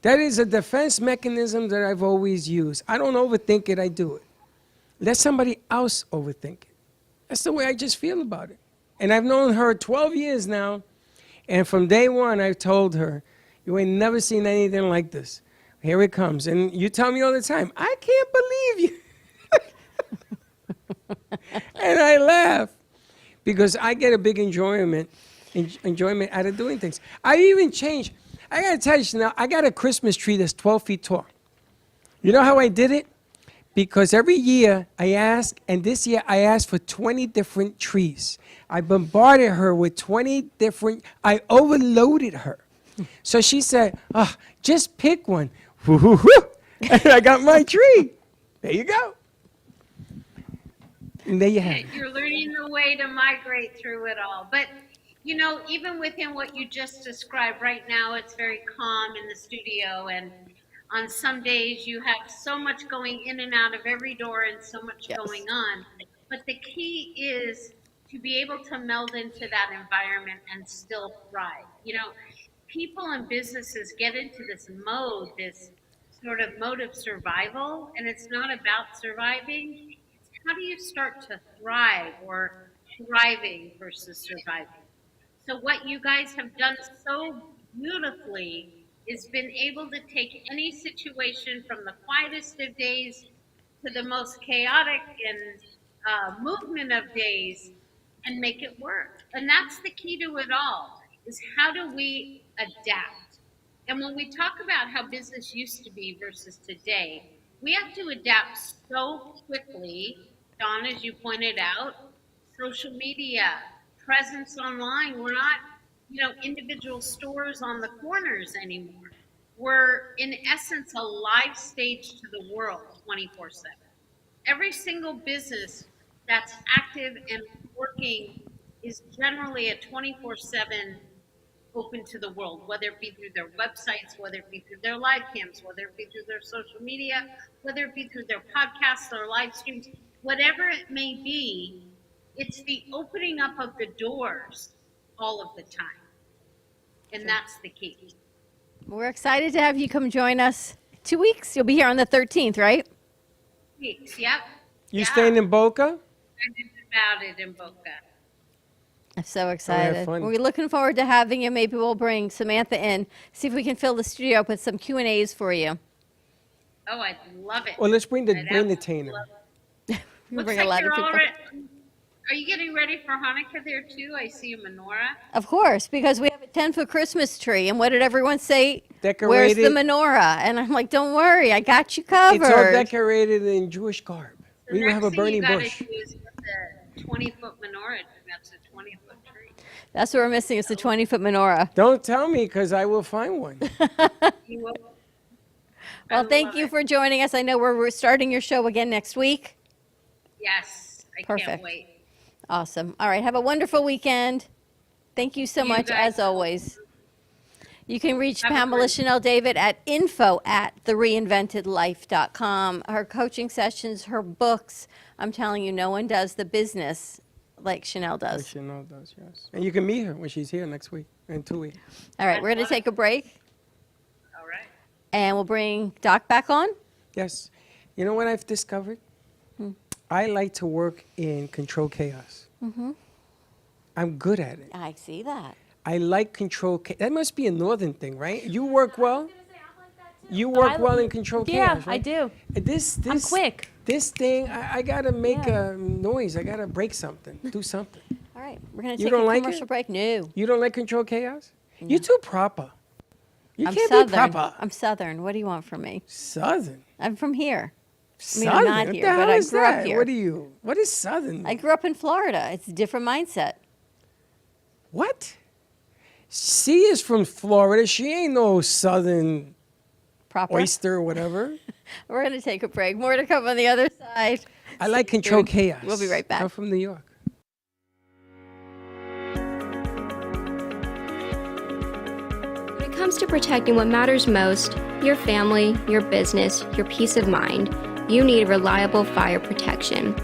That is a defense mechanism that I've always used. I don't overthink it, I do it. Let somebody else overthink it. That's the way I just feel about it. And I've known her 12 years now, and from day one I've told her, you ain't never seen anything like this. Here it comes. And you tell me all the time, I can't believe you. And I laugh because I get a big enjoyment out of doing things. I even changed. I got to tell you now, I got a Christmas tree that's 12 feet tall. You know how I did it? Because every year I ask, and this year I asked for 20 different trees. I bombarded her with 20 I overloaded her. So she said, just pick one. And I got my tree. There you go. And there you have it. You're learning the way to migrate through it all. But, even within what you just described right now, it's very calm in the studio. And on some days, you have so much going in and out of every door and so much going on. But the key is to be able to meld into that environment and still thrive. People and businesses get into this mode, this sort of mode of survival, and it's not about surviving. It's how do you start to thrive or thriving versus surviving? So what you guys have done so beautifully is been able to take any situation from the quietest of days to the most chaotic and movement of days and make it work. And that's the key to it all, is how do we adapt? And when we talk about how business used to be versus today, we have to adapt so quickly. Dawn, as you pointed out, social media, presence online. We're not, individual stores on the corners anymore. We're, in essence, a live stage to the world 24/7. Every single business that's active and working is generally a 24/7 open to the world, whether it be through their websites, whether it be through their live cams, whether it be through their social media, whether it be through their podcasts or live streams, whatever it may be, it's the opening up of the doors all of the time. And that's the key. We're excited to have you come join us. 2 weeks? You'll be here on the 13th, right? Weeks, yep. You staying in Boca? I did about it in Boca. I'm so excited. fun. We're looking forward to having you. Maybe we'll bring Samantha in, see if we can fill the studio up with some Q&As for you. Oh, I'd love it. Well, let's bring the I'd Tainer. We Looks bring like a lot of you're people. Are you getting ready for Hanukkah there too? I see a menorah. Of course, because we have a 10-foot Christmas tree. And what did everyone say? Where's Decorated. the menorah? And I'm like, don't worry, I got you covered. It's all decorated in Jewish garb. The We will have a next thing burning you gotta bush. do is put the 20-foot menorah. That's a 20-foot tree. That's what we're missing is the 20-foot menorah. Don't tell me, because I will find one. You will. Well, thank you for joining us. I know we're starting your show again next week. Yes, I Perfect. can't wait. Awesome. All right, have a wonderful weekend. Thank you so You much, guys- as always. You can reach Have a Pamela great- Chanel David at info@thereinventedlife.com. Her coaching sessions, her books. I'm telling you, no one does the business like Chanel does. Chanel does, yes. And you can meet her when she's here next week, in 2 weeks. All right, we're going to take a break. All right. And we'll bring Doc back on. Yes. You know what I've discovered? I like to work in control chaos. Mm-hmm. I'm good at it. I see that. I like control chaos. That must be a northern thing, right? You work well? You work well in control Yeah, chaos, right? I do. This, I'm quick. This thing, I got to make a noise. I got to break something, do something. All right, we're going to You take a don't like commercial it? break. No. You don't like control chaos? You're too proper. You I'm can't Southern. be proper. I'm Southern. What do you want from me? Southern? I'm from here. I mean, Southern? I'm not What here, the hell but I is grew that? up here. What are you? What is Southern? I grew up in Florida. It's a different mindset. What? She is from Florida. She ain't no Southern Proper. oyster or whatever. We're going to take a break. More to come on the other side. I like control chaos. We'll be right back. I'm from New York. When it comes to protecting what matters most, your family, your business, your peace of mind, you need reliable fire protection.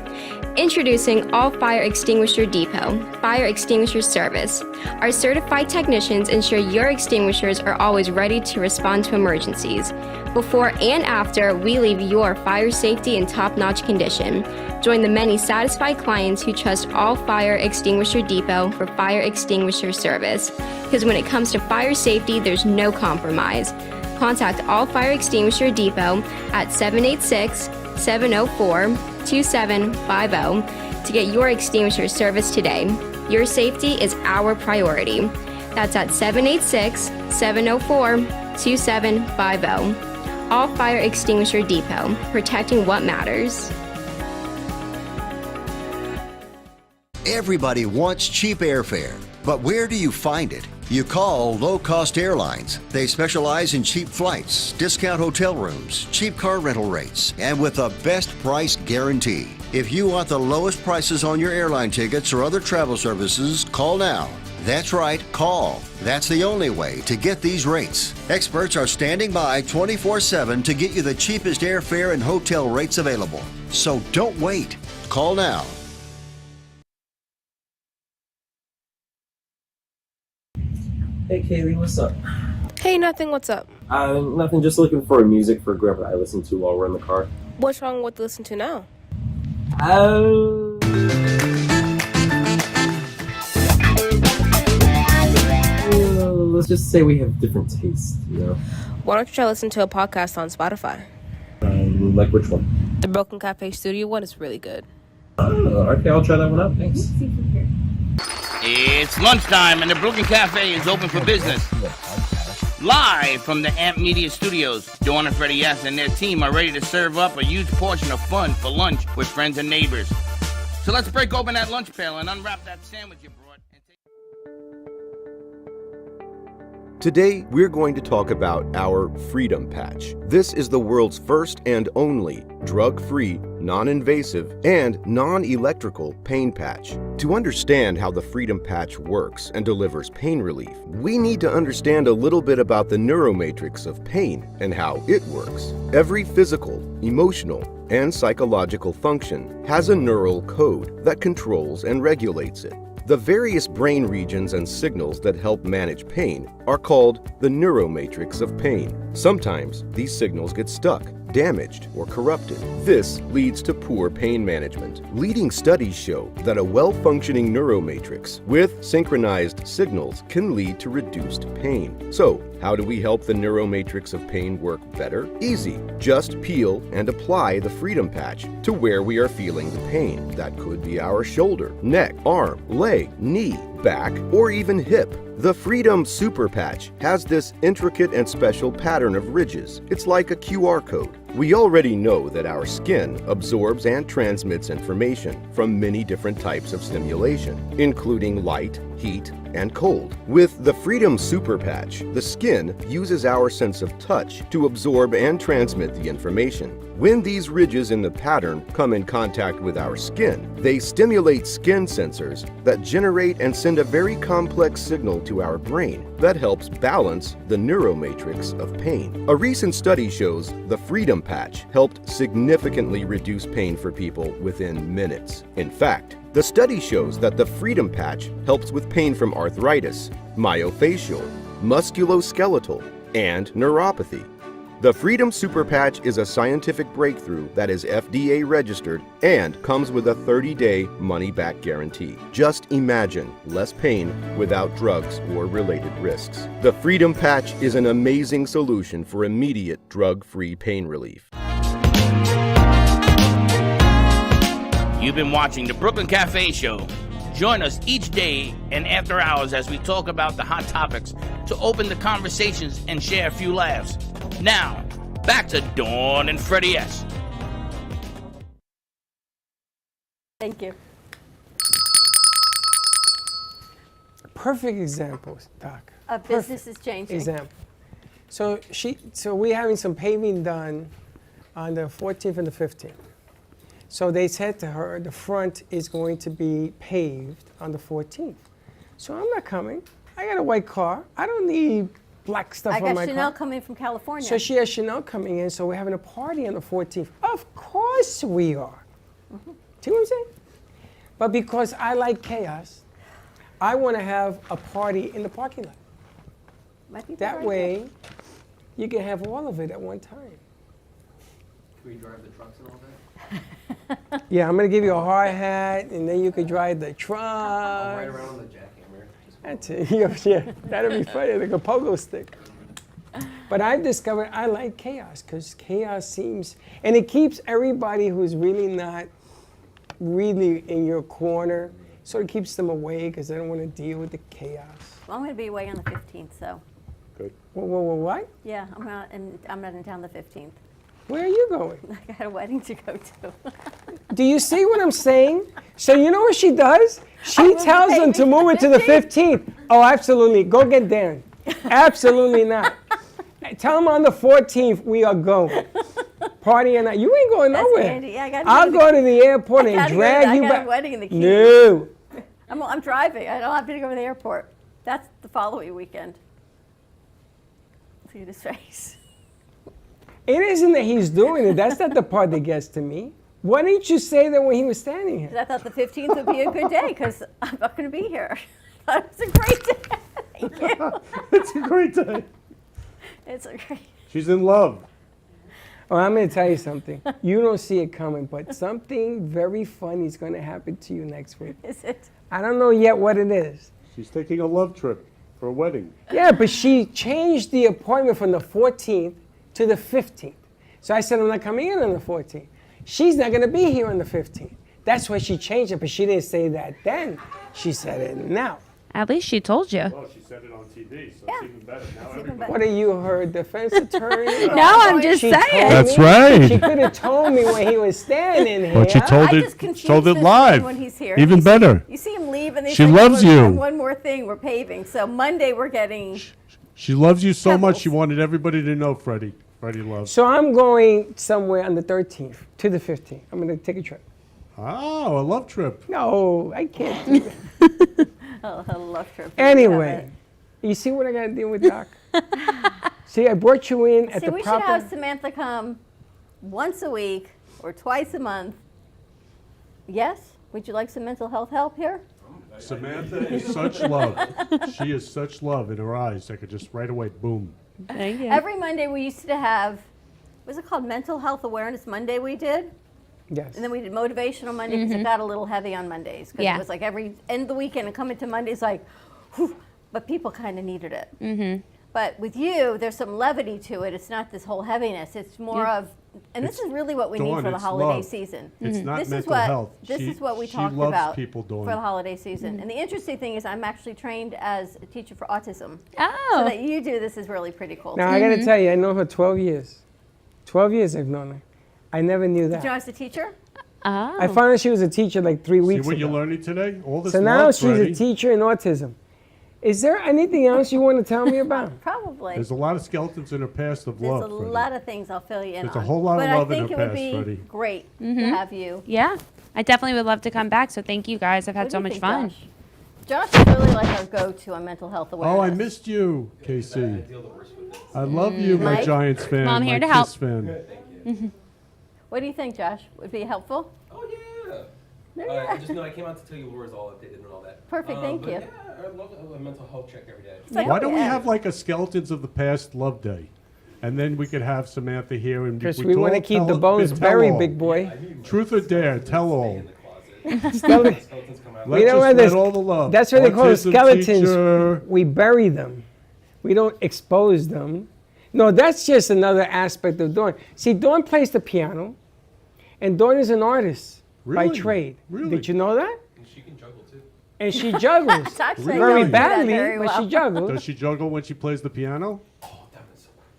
Introducing All Fire Extinguisher Depot, Fire Extinguisher Service. Our certified technicians ensure your extinguishers are always ready to respond to emergencies. Before and after, we leave your fire safety in top-notch condition. Join the many satisfied clients who trust All Fire Extinguisher Depot for fire extinguisher service. Because when it comes to fire safety, there's no compromise. Contact All Fire Extinguisher Depot at 786-704-2750 to get your extinguisher service today. Your safety is our priority. That's at 786-704-2750. All Fire Extinguisher Depot, protecting what matters. Everybody wants cheap airfare, but where do you find it? You call Low Cost Airlines. They specialize in cheap flights, discount hotel rooms, cheap car rental rates, and with a best price guarantee. If you want the lowest prices on your airline tickets or other travel services, call now. That's right, call. That's the only way to get these rates. Experts are standing by 24/7 to get you the cheapest airfare and hotel rates available. So don't wait. Call now. Hey Kaylee, what's up? Hey, nothing. What's up? Nothing, just looking for music for Grandpa I listen to while we're in the car. What's wrong with listen to now? Let's just say we have different tastes, you know? Why don't you try listen to a podcast on Spotify? Like which one? The Broken Cafe Studio one is really good. Okay, I'll try that one out. Thanks. It's lunchtime and the Brooklyn Cafe is open for business. Live from the Amp Media Studios, Dawn and Freddie S. and their team are ready to serve up a huge portion of fun for lunch with friends and neighbors. So let's break open that lunch pail and unwrap that sandwich you brought. Today, we're going to talk about our Freedom Patch. This is the world's first and only drug-free non-invasive, and non-electrical pain patch. To understand how the Freedom Patch works and delivers pain relief, we need to understand a little bit about the neuromatrix of pain and how it works. Every physical, emotional, and psychological function has a neural code that controls and regulates it. The various brain regions and signals that help manage pain are called the neuromatrix of pain. Sometimes these signals get stuck, damaged, or corrupted. This leads to poor pain management. Leading studies show that a well-functioning neuromatrix with synchronized signals can lead to reduced pain. So, how do we help the neuromatrix of pain work better? Easy. Just peel and apply the Freedom Patch to where we are feeling the pain. That could be our shoulder, neck, arm, leg, knee, back, or even hip. The Freedom Super Patch has this intricate and special pattern of ridges. It's like a QR code. We already know that our skin absorbs and transmits information from many different types of stimulation, including light, heat, and cold. With the Freedom Super Patch, the skin uses our sense of touch to absorb and transmit the information. When these ridges in the pattern come in contact with our skin, they stimulate skin sensors that generate and send a very complex signal to our brain that helps balance the neuromatrix of pain. A recent study shows the Freedom Patch helped significantly reduce pain for people within minutes. In fact, the study shows that the Freedom Patch helps with pain from arthritis, myofascial, musculoskeletal, and neuropathy. The Freedom Super Patch is a scientific breakthrough that is FDA registered and comes with a 30-day money-back guarantee. Just imagine less pain without drugs or related risks. The Freedom Patch is an amazing solution for immediate drug-free pain relief. You've been watching the Brooklyn Cafe Show. Join us each day and after hours as we talk about the hot topics to open the conversations and share a few laughs. Now, back to Dawn and Freddie S. Thank you. Perfect example, Doc. Business is changing. Example. So we're having some paving done on the 14th and the 15th. So they said to her, the front is going to be paved on the 14th. So I'm not coming. I got a white car. I don't need black stuff on my car. I got Chanel coming from California. So she has Chanel coming in, so we're having a party on the 14th. Of course we are. Mm-hmm. See what I'm saying? But because I like chaos, I want to have a party in the parking lot. Might be That very way, good. you can have all of it at one time. Can we drive the trucks and all that? Yeah, I'm going to give you a hard hat, and then you could drive the truck. I'll ride around on the jackhammer. That's it. Yeah, that'd be funny, like a pogo stick. But I've discovered I like chaos because chaos seems, and it keeps everybody who's really not really in your corner, sort of keeps them away because they don't want to deal with the chaos. Well, I'm going to be away on the 15th, so. Good. What? Yeah, I'm not in town the 15th. Where are you going? I got a wedding to go to. Do you see what I'm saying? So you know what she does? She tells them to move it to the 15th. Oh, absolutely. Go get Dan. Absolutely not. Tell them on the 14th we are going. Party and you ain't going nowhere. Andy. Yeah, I'll go to the airport and drag you back. I got a wedding in the Keys. No. I'm driving. I don't have to go to the airport. That's the following weekend. Look at his face. It isn't that he's doing it. That's not the part that gets to me. Why didn't you say that when he was standing here? 'Cause I thought the 15th would be a good day because I'm not going to be here. I thought it was a great day. Thank you. It's a great day. It's a great. She's in love. Well, I'm going to tell you something. You don't see it coming, but something very funny is going to happen to you next week. Is it? I don't know yet what it is. She's taking a love trip for a wedding. Yeah, but she changed the appointment from the 14th to the 15th. So I said, I'm not coming in on the 14th. She's not going to be here on the 15th. That's why she changed it, but she didn't say that then. She said it now. At least she told you. Well, she said it on TV, so it's even better. Now everybody. What are you, her defense attorney? No, I'm just saying. That's right. She could have told me when he was standing here. But she told it live. When he's here. Even better. You see him leave and they She say, loves you. One more thing, we're paving. So Monday we're getting. She loves you so much, she wanted everybody to know, Freddie. Freddie loves. So I'm going somewhere on the 13th to the 15th. I'm going to take a trip. Oh, a love trip. No, I can't do that. Oh, I love trip. Anyway, you see what I got to deal with, Doc? See, I brought you in at See, the we proper... should have Samantha come once a week or twice a month. Yes? Would you like some mental health help here? Samantha is such love. She is such love in her eyes. I could just right away, boom. Every Monday we used to have, was it called Mental Health Awareness Monday we did? Yes. And then we did Motivational Monday because it got a little heavy on Mondays. Because it was like every end of the weekend and coming to Mondays like, whew, but people kind of needed it. But with you, there's some levity to it. It's not this whole heaviness. It's more of, and this is really what we need for the holiday season. It's not This is mental what health. this She- is what we she talked loves about people, Dawn. for the holiday season. And the interesting thing is, I'm actually trained as a teacher for autism. Oh. So that you do this is really pretty cool. Now, I got to tell you, I know her 12 years. 12 years I've known her. I never knew Did that. you know I was a teacher? Oh. I found out she was a teacher like 3 See weeks what ago. you're learning today? All this So now love, she's Freddie. a teacher in autism. Is there anything else you want to tell me about? Probably. There's a lot of skeletons in her past of There's love, a Freddie. lot of things I'll fill you in There's a on. whole lot of but love in I think her it would past, be Freddie. great to Mhm. have you. Yeah, I definitely would love to come back. So thank you guys. I've had What so do you much think, fun. Josh is really like our go-to on mental health awareness. Oh, I missed you, Casey. I love you, my Mike? Giants fan, Well, I'm here my to help. Kiss fan. What do you think, Josh? Would be helpful? Oh, yeah. There you I are. just know I came out to tell you Laura's all updated and all that. Perfect, thank but you. Yeah, I love a mental health check every day. Why don't we have like a Skeletons of the Past love day? And then we could have Samantha here and Chris, we want to keep the bones tell buried, all. big boy. Truth or dare, tell all. Skeleton- Let's You know just where there's- let all the love. That's what they call Autism skeletons. teacher. We bury them. We don't expose them. No, that's just another aspect of Dawn. See, Dawn plays the piano, and Dawn is an artist by Really? trade. Really? Did you know that? And she can juggle too. And she juggles. It's actually very don't do that badly, very but well. she juggles. Does she juggle when she plays the piano?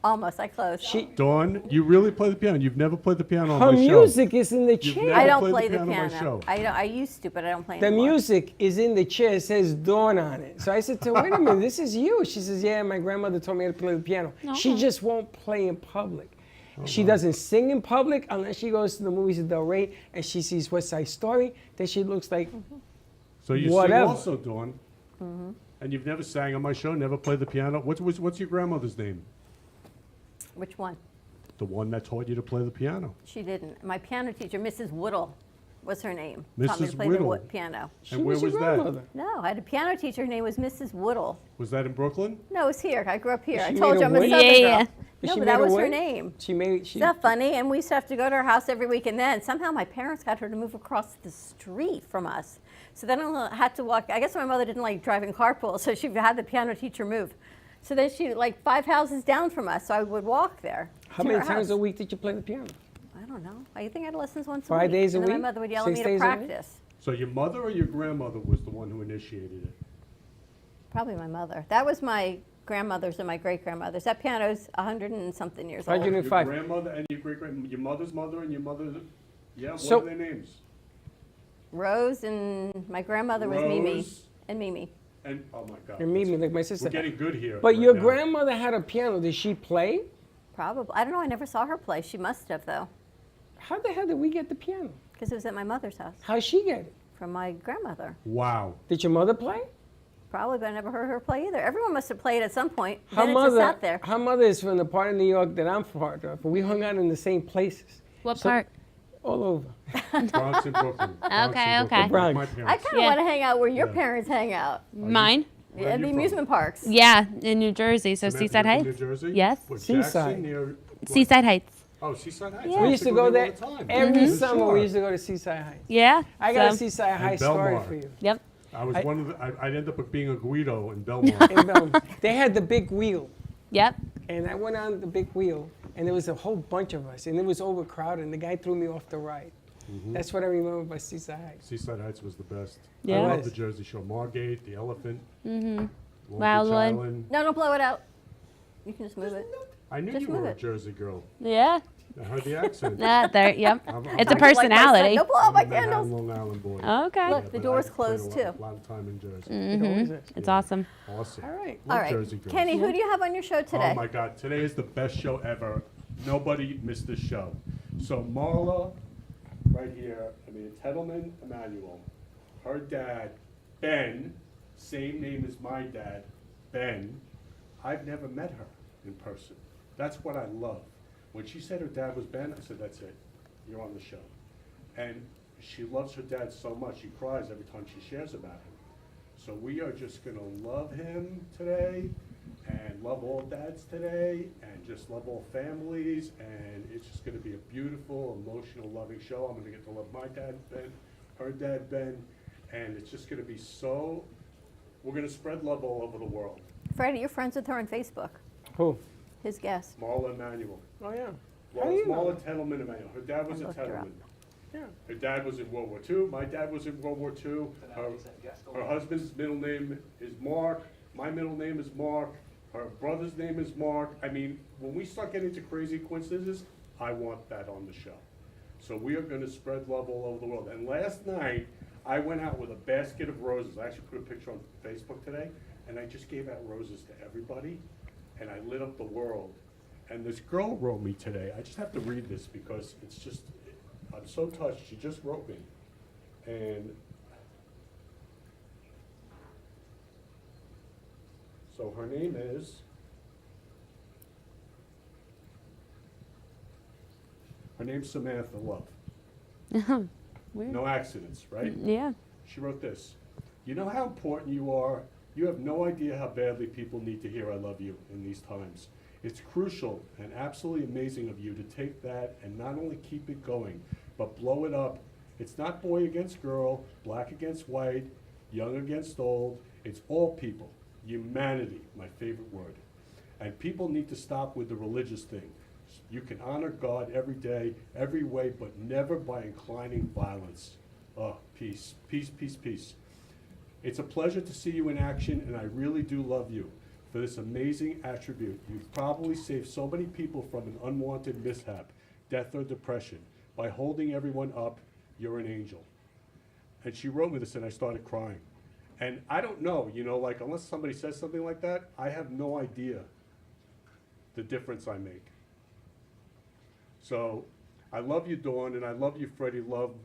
Almost, I closed. Dawn, you really play the piano. You've never played the piano on Her my show. music is in the You've chair. never I don't played play the on my piano. show. I used to, but I don't play The anymore. music is in the chair. It says Dawn on it. So I said to her, wait a minute, this is you. She says, yeah, my grandmother told me how to play the piano. She just won't play in public. She doesn't sing in public unless she goes to the movies at Del Rey and she sees West Side Story. Then she looks like So you whatever. sing also, Dawn. And you've never sang on my show, never played the piano. What's your grandmother's name? Which one? The one that taught you to play the piano. She didn't. My piano teacher, Mrs. Woodle, was her name. Taught me to Mrs. play Whittle. the piano. And where was that? No, I had a piano teacher. Her name was Mrs. Woodle. Was that in Brooklyn? No, it was here. I grew up here. Is I she told made you of I'm a wood? Southern Yeah. girl. Is No, she but made that of was her wood? name. She made Is that funny? And we used to have to go to her house every week. And then somehow my parents got her to move across the street from us. So then I had to walk. I guess my mother didn't like driving carpool, so she had the piano teacher move. So then she, like 5 houses down from us, so I would walk there. How to many her times house. a week did you play the piano? I don't know. I think I had lessons once a 5 week. days a and then week? my mother would yell 6 at me to days a week? practice. So your mother or your grandmother was the one who initiated it? Probably my mother. That was my grandmother's and my great-grandmother's. That piano's 100 and something years old. 105. Your grandmother and your great-grandmother, your mother's mother and your mother's, yeah, So- what are their names? Rose and my grandmother was Mimi. Rose. And Mimi. And, oh my God. Or Mimi, like my sister. We're getting good here. But right your now. grandmother had a piano. Did she play? Probably. I don't know. I never saw her play. She must have, though, How the hell did we get the piano? because it was at my mother's house How'd she get it? from my grandmother. Wow. Did your mother play? Probably, but I never heard her play either. Everyone must have played at some point. Her Then it just mother, sat there. her mother is from the part of New York that I'm part of, but we hung out in the same places. What So- part? All over. Bronx and Brooklyn. Bronx Okay, and okay. Brooklyn, like my Bronx. I parents. kind of want to hang out where your parents hang out. Mine? Where are At you the from? amusement parks. Yeah, in New Jersey. So Samantha, Seaside you're from Heights. New Jersey? Yes. What, Seaside. Jackson, near, what? Seaside Heights. Oh, Seaside Heights. Yeah. I We used to go there all the time. every For summer. sure. We used to go to Seaside Heights. Yeah. I got a so- Seaside High And story Belmar. for you. Yep. I was I- one of the, I'd end up being a Guido in Belmont. In Belmont. They had the big wheel, Yep. and I went on the big wheel, and there was a whole bunch of us, and it was overcrowded, and the guy threw me off the ride. That's what I remember about Seaside Heights. Seaside Heights was the best. Yeah. I It love was. the Jersey Shore. Margate, the Elephant. Mm-hmm. Long Wildwood. Beach Island. No, don't blow it out. You can just move it. I knew Just you were move a it. Jersey girl. Yeah. I heard the accent. There. Yep. I'm It's a like- personality. Don't blow out my I'm a Manhattan, candles. Long Island boy. Okay. Look, the but door's I played closed, a lot, too. lot of time in Jersey. Mm-hmm. It's awesome. Awesome. All right. Love All right. Jersey girls. Kenny, who do you have on your show today? Oh my God! Today is the best show ever. nobody missed this show. So Marla, right here, Tettleman Emanuel, her dad, Ben, same name as my dad, Ben, I've never met her in person. That's what I love. When she said her dad was Ben, I said, that's it, you're on the show. And she loves her dad so much, she cries every time she shares about him. So we are just gonna love him today, and love all dads today, and just love all families, and it's just gonna be a beautiful, emotional, loving show. I'm gonna get to love my dad, Ben, her dad, Ben, and it's just gonna be so, we're gonna spread love all over the world. Freddie, you're friends with her on Facebook. Who? His guest. Marla Emanuel. Oh, yeah. Well, How do it's you know? Marla Tettleman Emanuel. Her dad was I a looked her up. Tettleman. Yeah. Her dad was in World War II. My dad was in World War II. Her husband's middle name is Mark. My middle name is Mark. Her brother's name is Mark. I mean, when we start getting into crazy coincidences, I want that on the show. So we are going to spread love all over the world. And last night, I went out with a basket of roses. I actually put a picture on Facebook today, and I just gave out roses to everybody, and I lit up the world. And this girl wrote me today. I just have to read this because it's just, I'm so touched. She just wrote me. And so her name is, her name's Samantha Love. Weird. No accidents, right? Yeah. She wrote this. You know how important you are? You have no idea how badly people need to hear I love you in these times. It's crucial and absolutely amazing of you to take that and not only keep it going, but blow it up. It's not boy against girl, black against white, young against old. It's all people. Humanity, my favorite word. And people need to stop with the religious thing. You can honor God every day, every way, but never by inclining violence. Oh, peace, peace, peace, peace. It's a pleasure to see you in action, and I really do love you for this amazing attribute. You've probably saved so many people from an unwanted mishap, death or depression. By holding everyone up, you're an angel. And she wrote me this, and I started crying. And I don't know, like unless somebody says something like that, I have no idea the difference I make. So I love you, Dawn, and I love you, Freddie. Love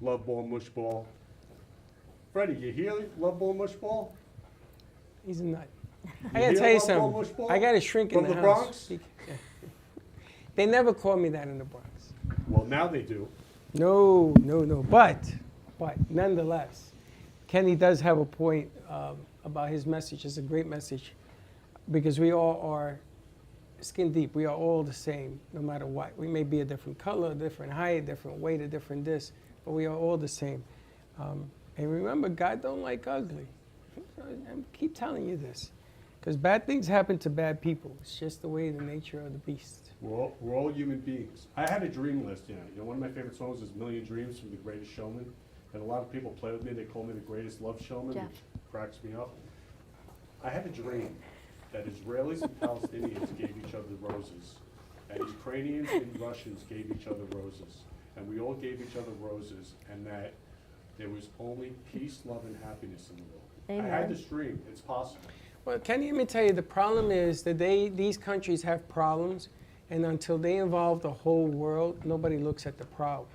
ball, mush ball. Freddie, you hear Love Ball, Mush Ball? He's a nut. You I gotta hear tell you Love Ball, Mush something. Ball? I got a shrink in From the the house. Bronx? They never call me that in the Bronx. Well, now they do. No. But nonetheless, Kenny does have a point about his message. It's a great message because we all are skin deep. We are all the same, no matter what. We may be a different color, a different height, different weight, a different this, but we are all the same. And remember, God don't like ugly. I keep telling you this because bad things happen to bad people. It's just the way, the nature of the beast. We're all human beings. I had a dream last night. One of my favorite songs is Million Dreams from The Greatest Showman. And a lot of people play with me. They call me the greatest love showman, which cracks me up. I had a dream that Israelis and Palestinians gave each other roses. And Ukrainians and Russians gave each other roses. And we all gave each other roses. And that there was only peace, love, and happiness in the world. Amen. I had this dream. It's possible. Well, Kenny, let me tell you, the problem is that these countries have problems, and until they involve the whole world, nobody looks at the problem.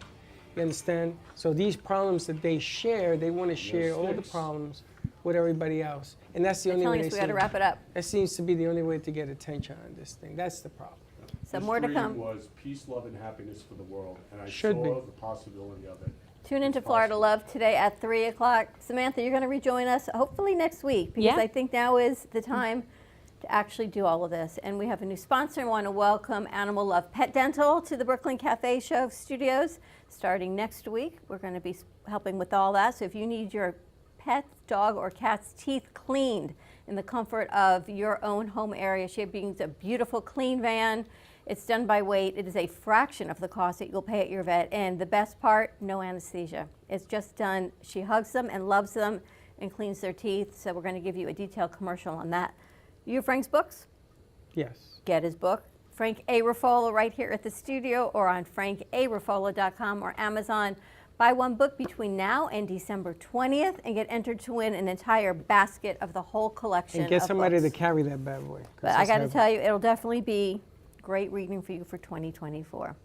You understand? So these problems that they share, they want to share all the sticks. problems with everybody else. And that's the They're only way telling they us we gotta wrap it up. That seems to be the only way to get attention on this thing. That's the problem. So This more to dream come. was peace, love, and happiness for the world. And I Should saw be. the possibility of it. Tune into Florida Love today at 3 o'clock. Samantha, you're going to rejoin us hopefully next week because Yeah. I think now is the time to actually do all of this. And we have a new sponsor. I want to welcome Animal Love Pet Dental to the Brooklyn Cafe Show Studios starting next week. We're going to be helping with all that. So if you need your pet, dog, or cat's teeth cleaned in the comfort of your own home area, she brings a beautiful clean van. It's done by weight. It is a fraction of the cost that you'll pay at your vet. And the best part, no anesthesia. It's just done. She hugs them and loves them and cleans their teeth. So we're going to give you a detailed commercial on that. You have Frank's books? Yes. Get his book. Frank A. Ruffolo right here at the studio or on frankaruffolo.com or Amazon. Buy one book between now and December 20th and get entered to win an entire basket of the whole collection And get of somebody books. to carry that bad boy. 'cause But I it's got to heavy. tell you, it'll definitely be great reading for you for 2024.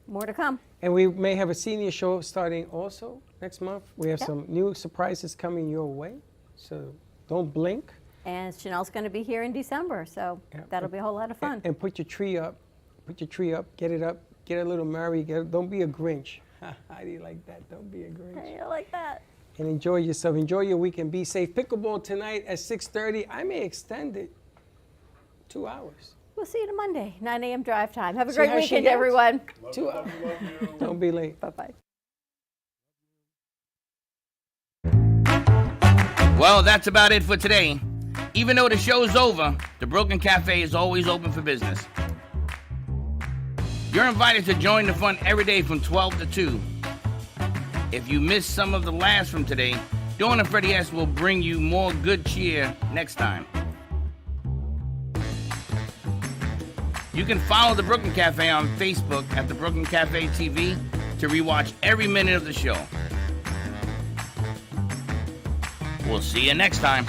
More to come. And we may have a senior show starting also next month. We have Yep. some new surprises coming your way, so don't blink. And Chanel's going to be here in December, so that'll be a whole lot of fun. And put your tree up. Put your tree up. Get it up. Get a little merry. Don't be a Grinch. How do you like that? Don't be a Grinch. Hey, I like that. And enjoy yourself. Enjoy your weekend. Be safe. Pickleball tonight at 6:30. I may extend it 2 hours. We'll see you on Monday, 9 a.m. drive time. Have a See great how she weekend, gets? everyone. 2 hours. Don't be late. Bye-bye. Well, that's about it for today. Even though the show's over, the Brooklyn Cafe is always open for business. You're invited to join the fun every day from 12 to 2. If you missed some of the laughs from today, Dawn and Freddie S. will bring you more good cheer next time. You can follow the Brooklyn Cafe on Facebook at the Brooklyn Cafe TV to rewatch every minute of the show. We'll see you next time.